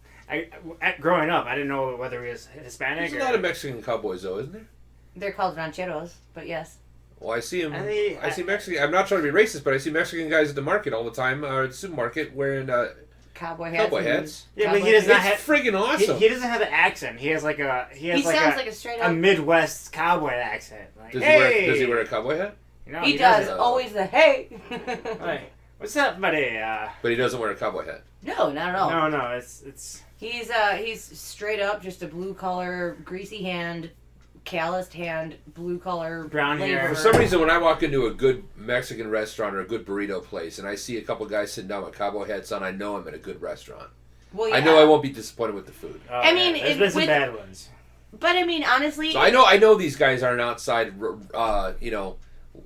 Growing up, I didn't know whether he was Hispanic There's or. a lot of Mexican cowboys, though, isn't there? They're called rancheros, but yes. Well, I see him. I I see Mexican. I'm not trying to be racist, but I see Mexican guys at the market all the time, or at the supermarket, wearing Cowboy hats. cowboy and hats. Yeah, but cowboy he does not boots. have. It's friggin' awesome. He doesn't have an accent. He has like a. He He sounds like like a straight a up. Midwest cowboy accent. Like, does, hey! does he wear a cowboy hat? You know, He does. doesn't. Always the hey. Hey, what's up, buddy? But he doesn't wear a cowboy hat. No, not at all. No, it's. He's straight up just a blue collar, greasy hand, calloused hand, blue collar, Brown hair. laborer. For some reason, when I walk into a good Mexican restaurant or a good burrito place, and I see a couple guys sitting down with cowboy hats on, I know I'm at a good restaurant. Well, yeah. I know I won't be disappointed with the food. Oh, I mean, there's been some with- bad ones. But I mean, honestly, So I know these guys aren't outside,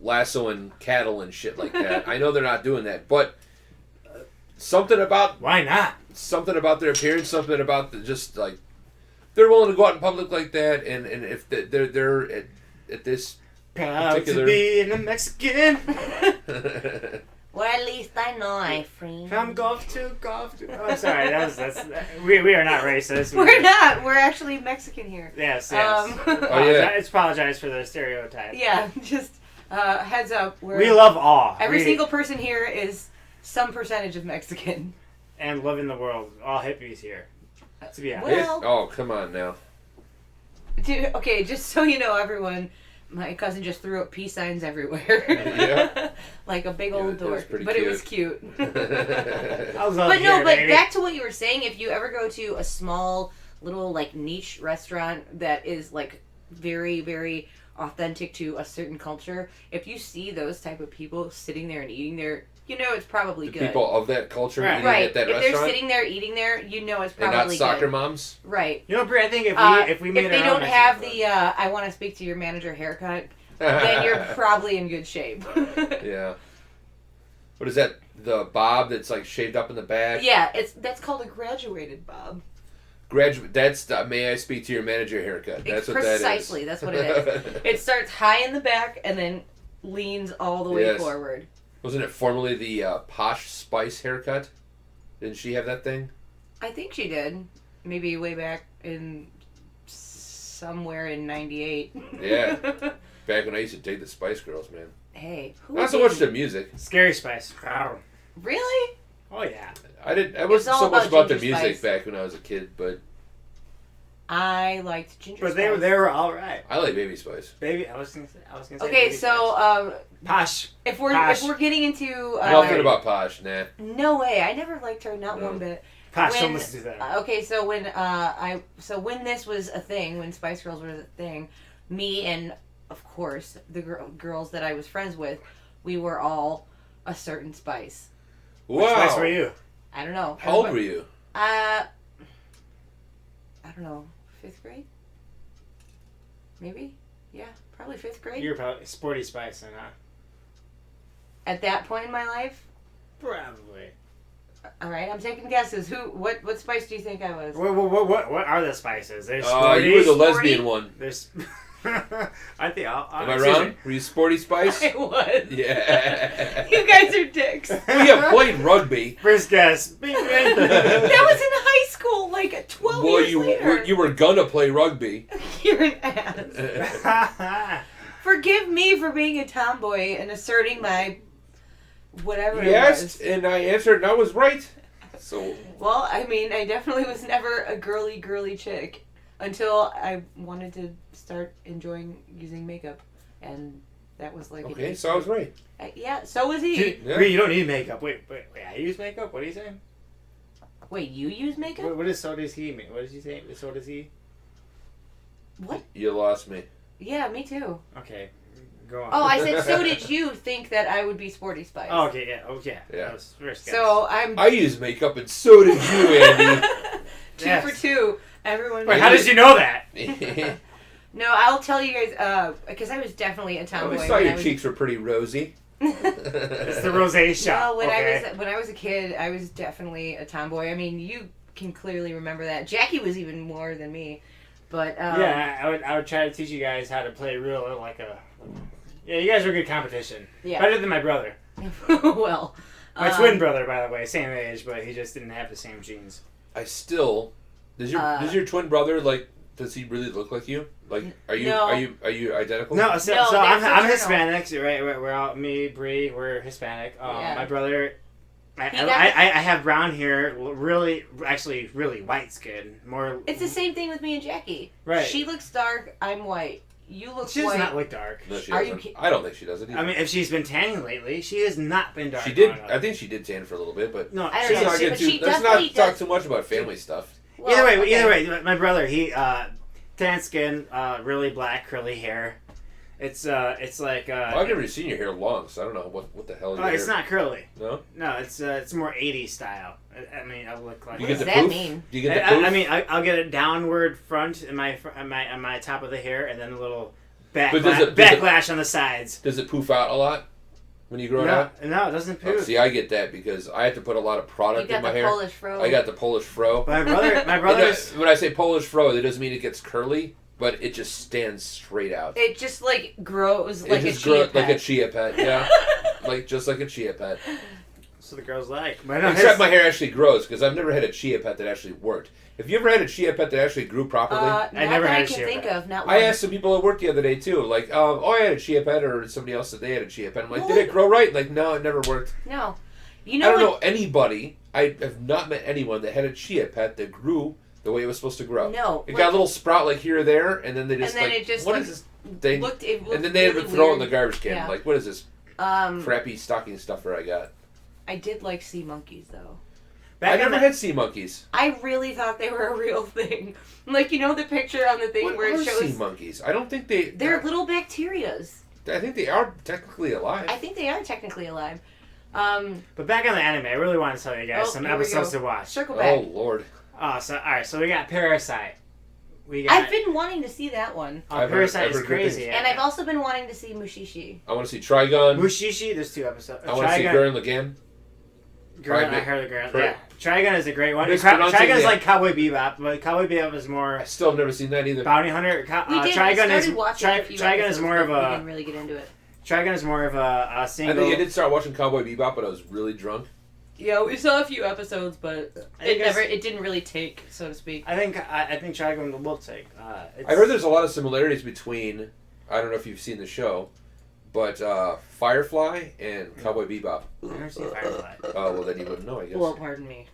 lassoing cattle and shit like that. I know they're not doing that, but something about Why not? their appearance, something about just like they're willing to go out in public like that, and if they're at this Proud particular- to be a Mexican. well, at least I know I free. From golf to golf to. Oh, sorry. We are not racist. We're not. We're actually Mexican here. Yes. Um, Oh, yeah. Apologize for the stereotype. Yeah, just heads up. We love all. Every single person here is some percentage of Mexican. and live in the world. All hippies here. To be honest. Well- Oh, come on now. Dude, okay, just so you know, everyone, my cousin just threw up peace signs everywhere. Yeah. Like a big It old was dork. pretty But it was cute. cute. I love But no, here, but baby. back to what you were saying, if you ever go to a small little like niche restaurant that is like very, very authentic to a certain culture, if you see those type of people sitting there and eating there, you know it's probably The good. people of that culture Right. eating Right. at that If they're restaurant, sitting there eating there, you know it's and probably not soccer good. moms. Right. You know, Brie, I think if we made if they our own don't have Mexican the I want to speak to your manager haircut, then you're probably in good shape. Yeah. What is that? The bob that's like shaved up in the back. Yeah, that's called a graduated bob. Graduate. That's the, may I speak to your manager haircut. That's what that is. Precisely, that's what it is. It starts high in the back and then leans all the way Yes. forward. Wasn't it formerly the Posh Spice haircut? Didn't she have that thing? I think she did. Maybe way back in somewhere in '98. Yeah. Back when I used to date the Spice Girls, man. Hey, who Not so much didn't? the music. Scary Spice. Wow. Really? Oh yeah. I didn't. I was wasn't all so much about about the Ginger music Spice. back when I was a kid, but I liked Ginger But Spice. they were all right. I like Baby Spice. Baby, I was gonna say. Okay, Baby so Spice. Posh. if we're Posh. getting into Nothing about Posh, nah. no way, I never liked her, not No. one bit. Posh. when- Don't listen to that. Okay, so when this was a thing, when Spice Girls was a thing, me and of course the girls that I was friends with, we were all a certain Spice. Which Spice Wow. were you? I don't know. How old were you? I don't know, 5th grade? Maybe? Yeah, probably 5th grade. You were probably Sporty Spice, then, huh? At that point in my life, Probably. All right, I'm taking guesses. What spice do you think I was? What are the spices? There's You were the Sporty? lesbian one. There's. I think. Am I wrong? Were you Sporty Spice? I was. Yeah. You guys are dicks. We have played rugby. First guess. Bing, bing. That was in high school, like 12 Well, years later. you were gonna play rugby. You're an ass. Forgive me for being a tomboy and asserting my whatever You it asked, was. and I answered, and I was right. So. Well, I mean, I definitely was never a girly chick until I wanted to start enjoying using makeup, and that was like. Okay, so I was right. Yeah, so was he. Yeah. You don't need makeup. Wait. I use makeup. What are you saying? Wait, you use makeup? What is so does he mean? What did you say? So does he? What? You lost me. Yeah, me too. Okay, go on. Oh, I said, so did you think that I would be Sporty Spice? Oh, okay, yeah, okay. Yeah. That was first guess. So I'm I use makeup, and so did you, Andy. two Yes. for two. Everyone. Wait, how did you know that? No, I'll tell you guys, because I was definitely a I tomboy. always thought your cheeks were pretty rosy. It's the rosé shot. No, when okay. I was a kid, I was definitely a tomboy. I mean, you can clearly remember that. Jackie was even more than me, but Yeah, I would try to teach you guys how to play real like a. Yeah, you guys were good competition. Yeah. Better than my brother. well, My twin brother, by the way, same age, but he just didn't have the same genes. I still. Does your twin brother Does he really look like you? Like, are you identical? No, so No, I'm they're Hispanic. So, right, we're all me, Bree. We're Hispanic. Yeah. My brother. I He got have brown hair. Really white skin. More. it's the same thing with me and Jackie. Right. She looks dark. I'm white. You look She does white. not look dark. No, she Are doesn't. you I don't think she does it either. I mean, if she's been tanning lately, she has not been dark. she did. growing up. I think she did tan for a little bit, but No, I don't she's know, not let's good. not but she let's definitely not talk does- too much about family stuff. Well, Either okay. way, my brother, he tan skin, really black curly hair. It's like I've never seen your hair long, so I don't know what the hell. oh, it's not curly. No. No, it's more 80s style. I mean, I look like. Do you What get does the that poof? mean? Do you get the poof? I mean, I'll get a downward front in my top of the hair, and then a little But does it- backlash on the sides. Does it poof out a lot when you grow it out? No, it doesn't Oh, poof. see, I get that because I have to put a lot of You product got in my the hair. Polish fro. I got the Polish fro. My brother's. When I say Polish fro, that doesn't mean it gets curly, but it just stands straight out. It just like grows It like a just chia grows like a pet. chia pet, yeah, just like a chia pet. So the girls like. But no, Except my hair actually grows because I've never had a chia pet that actually worked. Have you ever had a chia pet that actually grew properly? Not never that had I a can chia think pet. of. Not I one. asked some people at work the other day too, like, I had a chia pet, or somebody else said they had a chia pet. I'm like, did it grow right? Like, no, it never worked. No, you I know don't what? know anybody. I have not met anyone that had a chia pet that grew the way it was supposed to grow. No, It like- got a little sprout like here or there, and then they just And then like, it just, what like, is this thing? It looked And then they had to really throw it in weird. the garbage can. Yeah. Like, what is this Um, crappy stocking stuffer I got? I did like sea monkeys though. I never had sea monkeys. I really thought they were a real thing. Like, you know the picture on the thing What where are it shows sea monkeys? I don't think they. they're little bacterias. I think they are technically alive. I think they are technically alive. But back on the anime, I really want to tell you guys Oh, some here we episodes go. to watch. Circle back. Oh Lord! Oh, so all right, so we got Parasite. We got. I've been wanting to see that one. Oh, I've Parasite heard is good crazy. things. And I've also been wanting to see Mushishi. I want to see Trigon. Mushishi. There's 2 episodes. I want to see Gurren Lagann. Girl, I Trigun. heard the girl. Tri- Yeah, Trigun is a great one. Mispronouncing Trigun is the- like Cowboy Bebop, but Cowboy Bebop is more I still have never seen that either. bounty hunter. We did. Trigun we started is watching a few Trigun episodes, is more of but we didn't a really get into it. Trigun is more of a I single. think I did start watching Cowboy Bebop, but I was really drunk. Yeah, we saw a few episodes, but I guess- it didn't really take, so to speak. I think Trigun will take. I heard there's a lot of similarities between. I don't know if you've seen the show, but Firefly and Cowboy Bebop. I've never seen Firefly. Oh well, then you wouldn't know, I guess. Well, pardon me.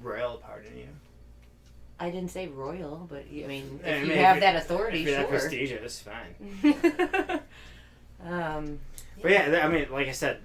Royal, pardon you. I didn't say royal, but I mean, Yeah, if I you mean, have if that authority, If you're that sure. prestigious, fine. But yeah, I mean, like I said,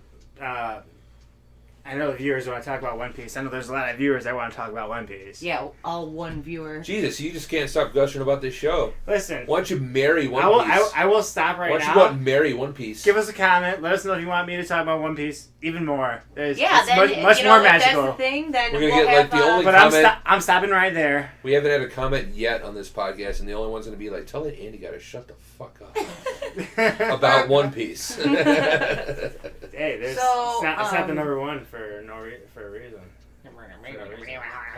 I know the viewers want to talk about One Piece. I know there's a lot of viewers that want to talk about One Piece. yeah, all one viewer. Jesus, you just can't stop gushing about this show. Listen, Why don't you marry One I Piece? will stop right Why don't you now. go out and marry One Piece? Give us a comment. Let us know if you want me to talk about One Piece even more. Yeah, it's then much you know, more if magical. that's the thing, then We're gonna we'll get, like, have, the only- But comment. I'm stopping right there. We haven't had a comment yet on this podcast, and the only one's going to be like, tell that Andy got to shut the fuck up. about One Piece. Hey, there's So, it's not the number one for a reason.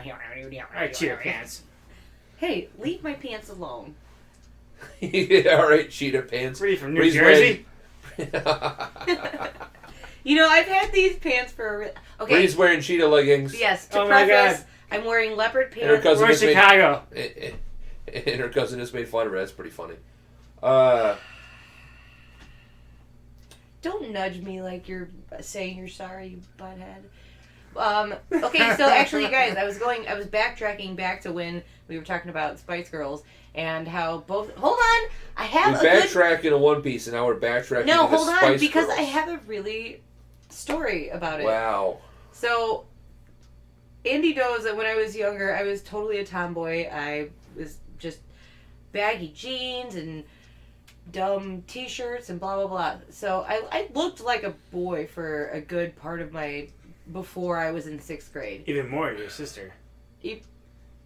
Alright, cheetah pants. Hey, leave my pants alone. Yeah, all right, cheetah pants. Where are you from, New Bree's Jersey? You know, I've had these pants for okay. Bree's wearing cheetah leggings. Yes, to Oh my preface, God. I'm wearing leopard And her pants. cousin We're in has made- Chicago. And her cousin just made fun of her. That's pretty funny. Don't nudge me like you're saying you're sorry, you butthead. Okay, so actually, you guys, I was backtracking back to when we were talking about Spice Girls and how both. Hold on, I we have a good. backtrack in a One Piece, and now we're backtracking. No, into hold on, Spice because Girls. I have a really story about it. Wow. So, Andy knows that when I was younger, I was totally a tomboy. I was just baggy jeans and dumb t-shirts and blah blah blah. So I looked like a boy for a good part of my before I was in 6th grade. Even more, your sister. E-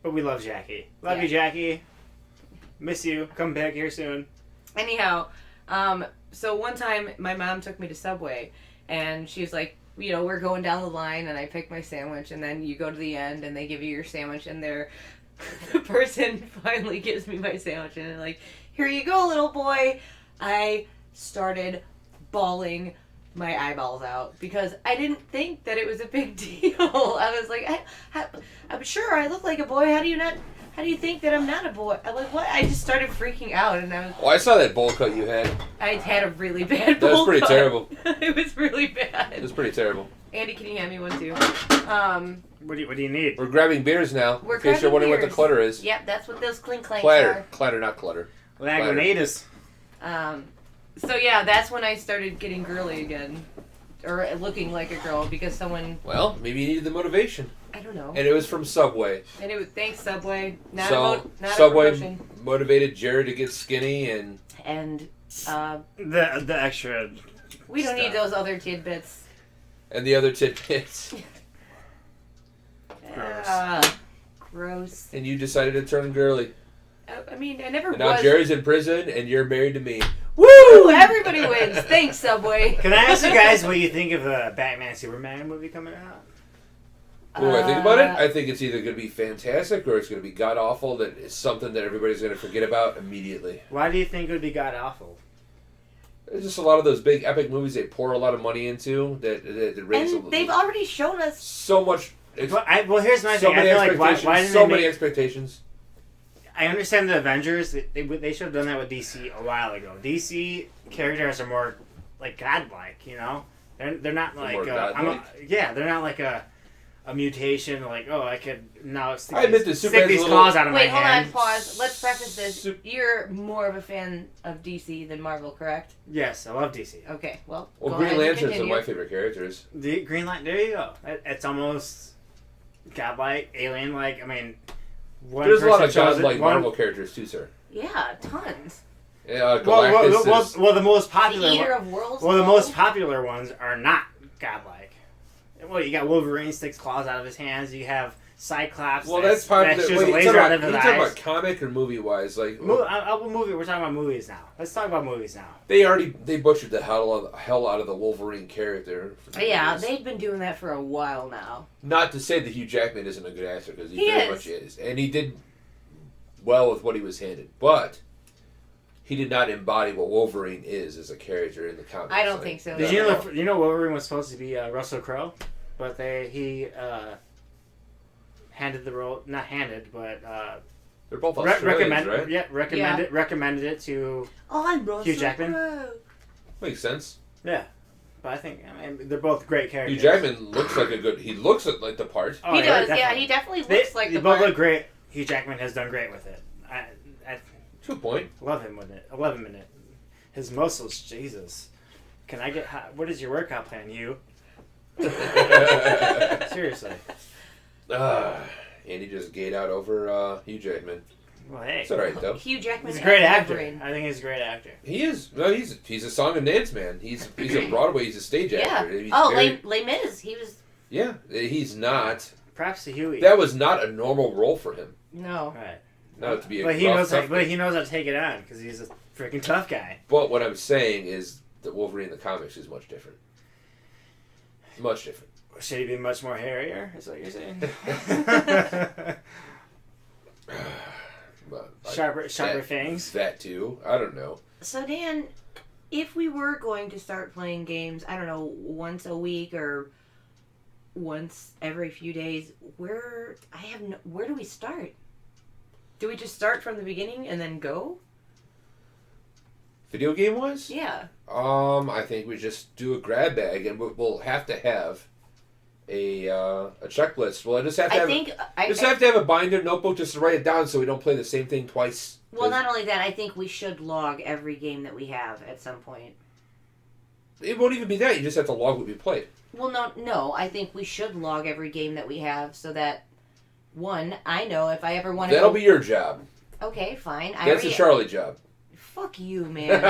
But we love Jackie. Love Yeah. you, Jackie. Miss you. Come back here soon. Anyhow, so one time my mom took me to Subway, and she was like, you know, we're going down the line, and I pick my sandwich, and then you go to the end, and they give you your sandwich, and the person finally gives me my sandwich, and they're like, here you go, little boy. I started bawling my eyeballs out because I didn't think that it was a big deal. I was like, I'm sure I look like a boy. How do you think that I'm not a boy? I'm like, what? I just started freaking out, and Oh, I saw that bowl cut you had. I had a really bad That was bowl pretty cut. terrible. It was really bad. It was pretty terrible. Andy, can you hand me one too? What do you need? We're grabbing beers now. We're in case you're grabbing wondering what the beers. clutter is. Yep, that's what those clink clanks Clatter. Clatter, not clutter. Lagunitas. are. So yeah, that's when I started getting girly again, or looking like a girl because someone, Well, maybe you needed the motivation. I don't know. And it was from Subway. And it was thanks Subway. Not So, not Subway a promotion. motivated Jared to get skinny, and And The extra. we don't need Stuff. those other tidbits. the other tidbits. Gross. Gross. And you decided to turn girly. I mean, I never And now was. Jerry's in prison, and you're married to me. Woo! Everybody wins. Thanks, Subway. Can I ask you guys what you think of the Batman Superman movie coming out? What do I think about it? I think it's either going to be fantastic or it's going to be god awful. That it's something that everybody's going to forget about immediately. Why do you think it would be god awful? There's just a lot of those big epic movies they pour a lot of money into that raise And they've already shown us. so much. Well, here's my So thing. I many feel like expectations. why didn't so they many make? expectations. I understand the Avengers. They should have done that with DC a while ago. DC characters are more like godlike. You know, they're not like more godlike? they're not like a mutation. Like, oh, I could now stick, I admit these, the stick Superman's these a little- claws out of Wait, my hold hand. on, pause. Let's preface this. Sup- You're more of a fan of DC than Marvel, correct? Yes, I love DC. Okay, well, Well, go Green ahead and Lantern's one of continue. my favorite characters. The Green Light. There you go. It's almost godlike, alien-like. I mean, one There's a lot of person chose it, godlike one- Marvel characters too, sir. Yeah, tons. Galactus is... Well, the most The popular. Eater of Worlds. Well, the Marvel? most popular ones are not godlike. Well, you got Wolverine sticks claws out of his hands. You have Cyclops. Well, that's popular. That shoots Wait, a you laser out of his talking eyes. about comic or movie wise? Like We're talking about movies now. Let's talk about movies now. they butchered the hell out of the Wolverine character. For Yeah, movies. they've been doing that for a while now. Not to say that Hugh Jackman isn't a good actor, because he He very is. much is, and he did well with what he was handed, but he did not embody what Wolverine is as a character in the comics. I don't think so. Did you know Wolverine was supposed to be Russell Crowe, but he handed the role, not handed, but They're both Australians, right? recommended it to I'm Russell Hugh Jackman? Crowe. Makes sense. yeah. But I think they're both great characters. Hugh Jackman looks like a good. He looks like the part. Oh, He does, definitely. yeah. He definitely looks like they the both part. look great. Hugh Jackman has done great with it. I To a point. love him with it. I love him in it. His muscles, Jesus. Can I get hot? What is your workout plan, Hugh? Seriously. Andy just gayed out over Hugh Jackman. Well, hey. It's all right though. Hugh Jackman. He's a great as actor. Wolverine. I think he's a great actor. He is. No, he's a song and dance man. He's a Broadway. He's a stage Yeah. actor. He's Oh, very- Les Mis. He was. Yeah, he's not. Props to Huey. That was not a normal role for him. No. Right. Not to be a But he rough, knows. tough But guy. he knows how to take it on because he's a freaking tough guy. But what I'm saying is that Wolverine in the comics is much different. Much different. Should he be much more hairier? Is what you're saying? But sharper fangs. That too. I don't know. So Dan, if we were going to start playing games, I don't know, once a week or once every few days, where do we start? Do we just start from the beginning and then go? Video game wise? Yeah. I think we just do a grab bag, and we'll have to have a checklist. Well, I just have to have to have a binder notebook just to write it down so we don't play the same thing twice. Well, not only that, I think we should log every game that we have at some point. It won't even be that. You just have to log what we played. Well, no. I think we should log every game that we have so that, one, I know if I ever want to. That'll be your job. Okay, fine. That's a Charlie job. Fuck you, man.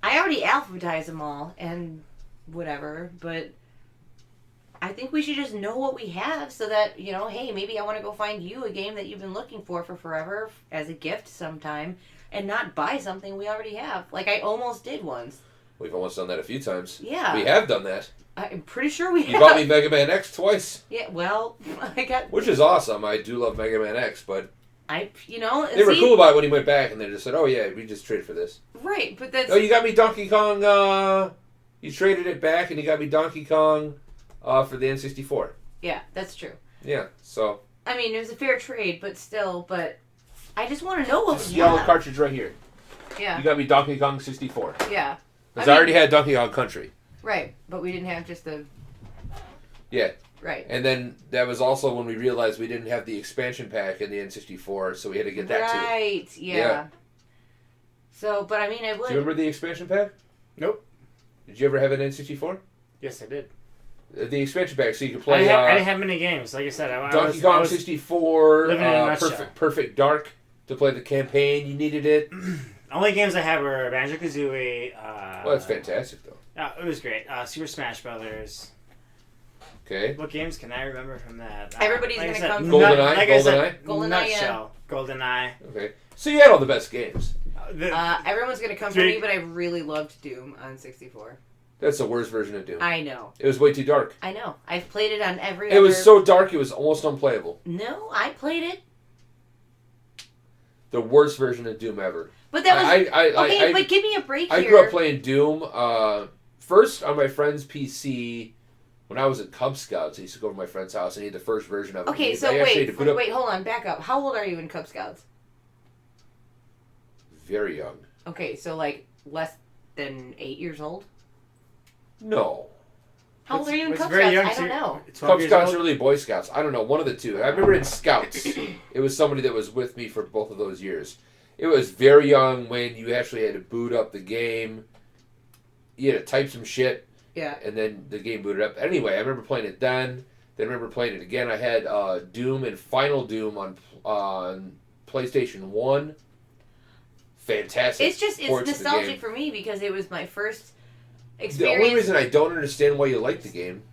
I already alphabetized them all and whatever, but I think we should just know what we have so that, hey, maybe I want to go find you a game that you've been looking for forever as a gift sometime and not buy something we already have. Like I almost did once. We've almost done that a few times. Yeah. We have done that. I'm pretty sure we have. You bought me Mega Man X twice. Yeah, well, I got... Which is awesome. I do love Mega Man X, but... They were see, cool about it when he went back and they just said, oh yeah, we just traded for this. Right, but that's... Oh, you got me Donkey Kong, you traded it back and you got me Donkey Kong for the N64. Yeah, that's true. Yeah, so... I mean, it was a fair trade, but still, I just want to know what this we yellow have. cartridge right here. Yeah. You got me Donkey Kong 64. Yeah. Because I already had Donkey Kong Country. Right, but we didn't have just the... Yeah. Right. And then that was also when we realized we didn't have the expansion pack in the N64, so we had to get that too. Right, yeah. So, but I mean, I would... Do you remember the expansion pack? Nope. Did you ever have an N64? Yes, I did. The expansion pack, so you could play... I didn't have many games. Like I said, Donkey Kong 64, living in a nutshell. Perfect Dark, to play the campaign. You needed it. Only games I had were Banjo-Kazooie. Well, that's fantastic, though. It was great. Super Smash Brothers. Okay. What games can I remember from that? Everybody's going to come... GoldenEye? GoldenEye. Okay. So you had all the best games. Everyone's going to come for me, but I really loved Doom on 64. That's the worst version of Doom. I know. It was way too dark. I know. I've played it on every It was so dark it was almost unplayable. No, I played it. The worst version of Doom ever. But that was... but give me a break here. I grew up playing Doom, first on my friend's PC... When I was at Cub Scouts, I used to go to my friend's house and he had the first version of it. Okay, so wait, hold on, back up. How old are you in Cub Scouts? Very young. Okay, so like less than 8 years old? No. How old are you in Cub Scouts? I don't know. Cub Scouts, early Boy Scouts. I don't know, one of the two. I remember in Scouts, it was somebody that was with me for both of those years. It was very young when you actually had to boot up the game. You had to type some shit. Yeah. And then the game booted up. Anyway, I remember playing it then. Then I remember playing it again. I had Doom and Final Doom on PlayStation 1. Fantastic. It's nostalgic for me because it was my first experience. The only reason I don't understand why you like the game...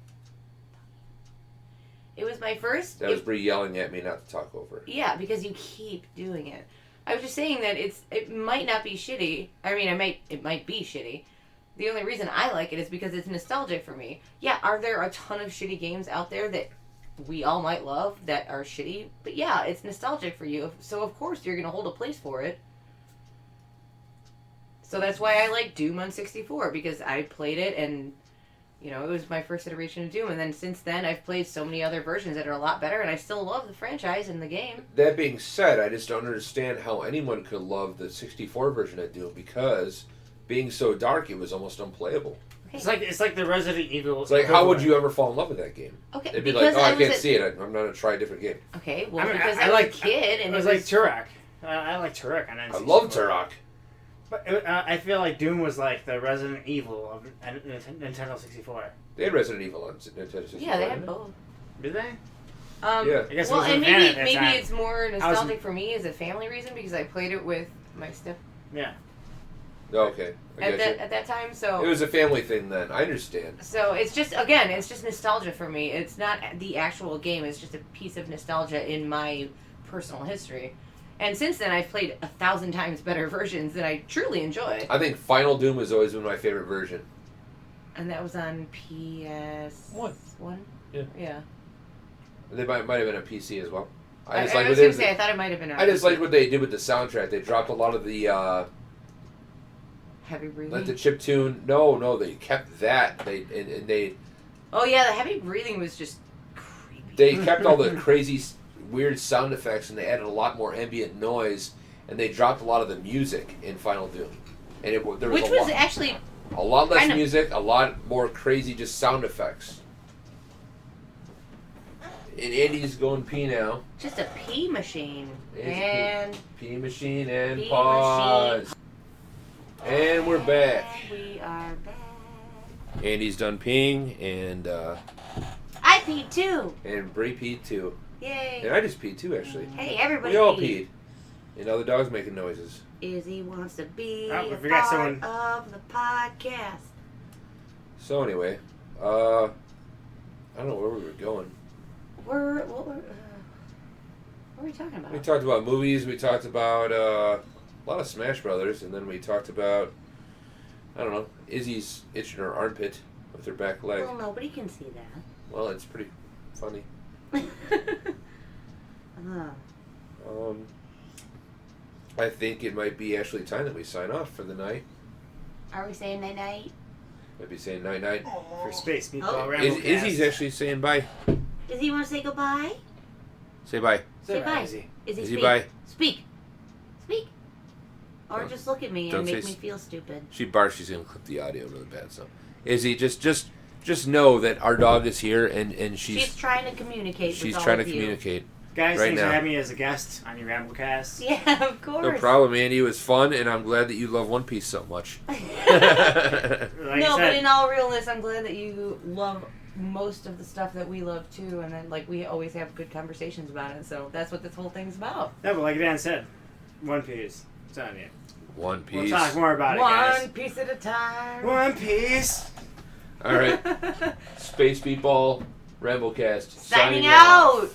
It was my first... That was Bree yelling at me not to talk over. Yeah, because you keep doing it. I was just saying that it might not be shitty. I mean, it might be shitty. The only reason I like it is because it's nostalgic for me. Yeah, are there a ton of shitty games out there that we all might love that are shitty? But yeah, it's nostalgic for you. So of course you're going to hold a place for it. So that's why I like Doom on 64, because I played it and, it was my first iteration of Doom. And then since then I've played so many other versions that are a lot better, and I still love the franchise and the game. That being said, I just don't understand how anyone could love the 64 version of Doom, because... Being so dark, it was almost unplayable. Okay. It's like the Resident Evil. It's like, how would you ever fall in love with that game? Okay, it'd be like, I can't see it. I'm going to try a different game. Okay, well, because I was a kid, and it was like Turok. I like Turok on N64. I love Turok. But I feel like Doom was like the Resident Evil of Nintendo 64. They had Resident Evil on Nintendo 64. Yeah, they had both. Did they? Yeah. I guess and maybe it's more nostalgic for me as a family reason because I played it with my step. Yeah. Okay. At that time, so it was a family thing then. I understand. So it's just nostalgia for me. It's not the actual game. It's just a piece of nostalgia in my personal history. And since then, I've played 1,000 times better versions that I truly enjoy. I think Final Doom has always been my favorite version. And that was on PS1? Yeah. Yeah. They might have been a PC as well. I was going to say, I thought it might have been on I just PC. like what they did with the soundtrack. They dropped a lot of the... Heavy breathing? like the chiptune. No, they kept that. They Oh, yeah, the heavy breathing was just creepy. They kept all the crazy, weird sound effects, and they added a lot more ambient noise, and they dropped a lot of the music in Final Doom. And there was Which was actually... a lot less kind of- music, a lot more crazy just sound effects. And Andy's going pee now. Just a pee machine. It's a And... Pee machine and Pee pause. And we're back. And we are back. Andy's done peeing, and I peed too. Bree peed too. Yay. And I just peed too, actually. Hey, everybody We all peed. peed. And now the dog's making noises. Izzy wants to be Oh, we a forgot part someone. of the podcast. So anyway, I don't know where we were going. What were we talking about? We talked about movies. We talked about a lot of Smash Brothers, and then we talked about, I don't know, Izzy's itching her armpit with her back leg. Well, nobody can see that. Well, it's pretty funny. I think it might be actually time that we sign off for the night. Are we saying night night? Might be saying night night. For Space Meatball Oh. Ramble. Izzy's actually saying bye. Does he want to say goodbye? Say bye. Say bye. Izzy. Izzy, Izzy, speak. bye. Speak. Speak. Or Don't- just look at me don't and make say me s- feel stupid. She barks. She's gonna clip the audio really bad. So, Izzy, just know that our dog is here, and She's trying to communicate with all trying to of you. Guys, Right thanks now. for having me as a guest on your Ramblecast. Yeah, of course. No problem, Andy. It was fun, and I'm glad that you love One Piece so much. Like No, I but said, in all realness, I'm glad that you love most of the stuff that we love too, and then like we always have good conversations about it. So that's what this whole thing's about. no, but like Dan said, One Piece. It's on you. One We'll Piece. talk more about it, One guys. piece at a time. One Piece. All right. Space Meatball Ramblecast Signing out.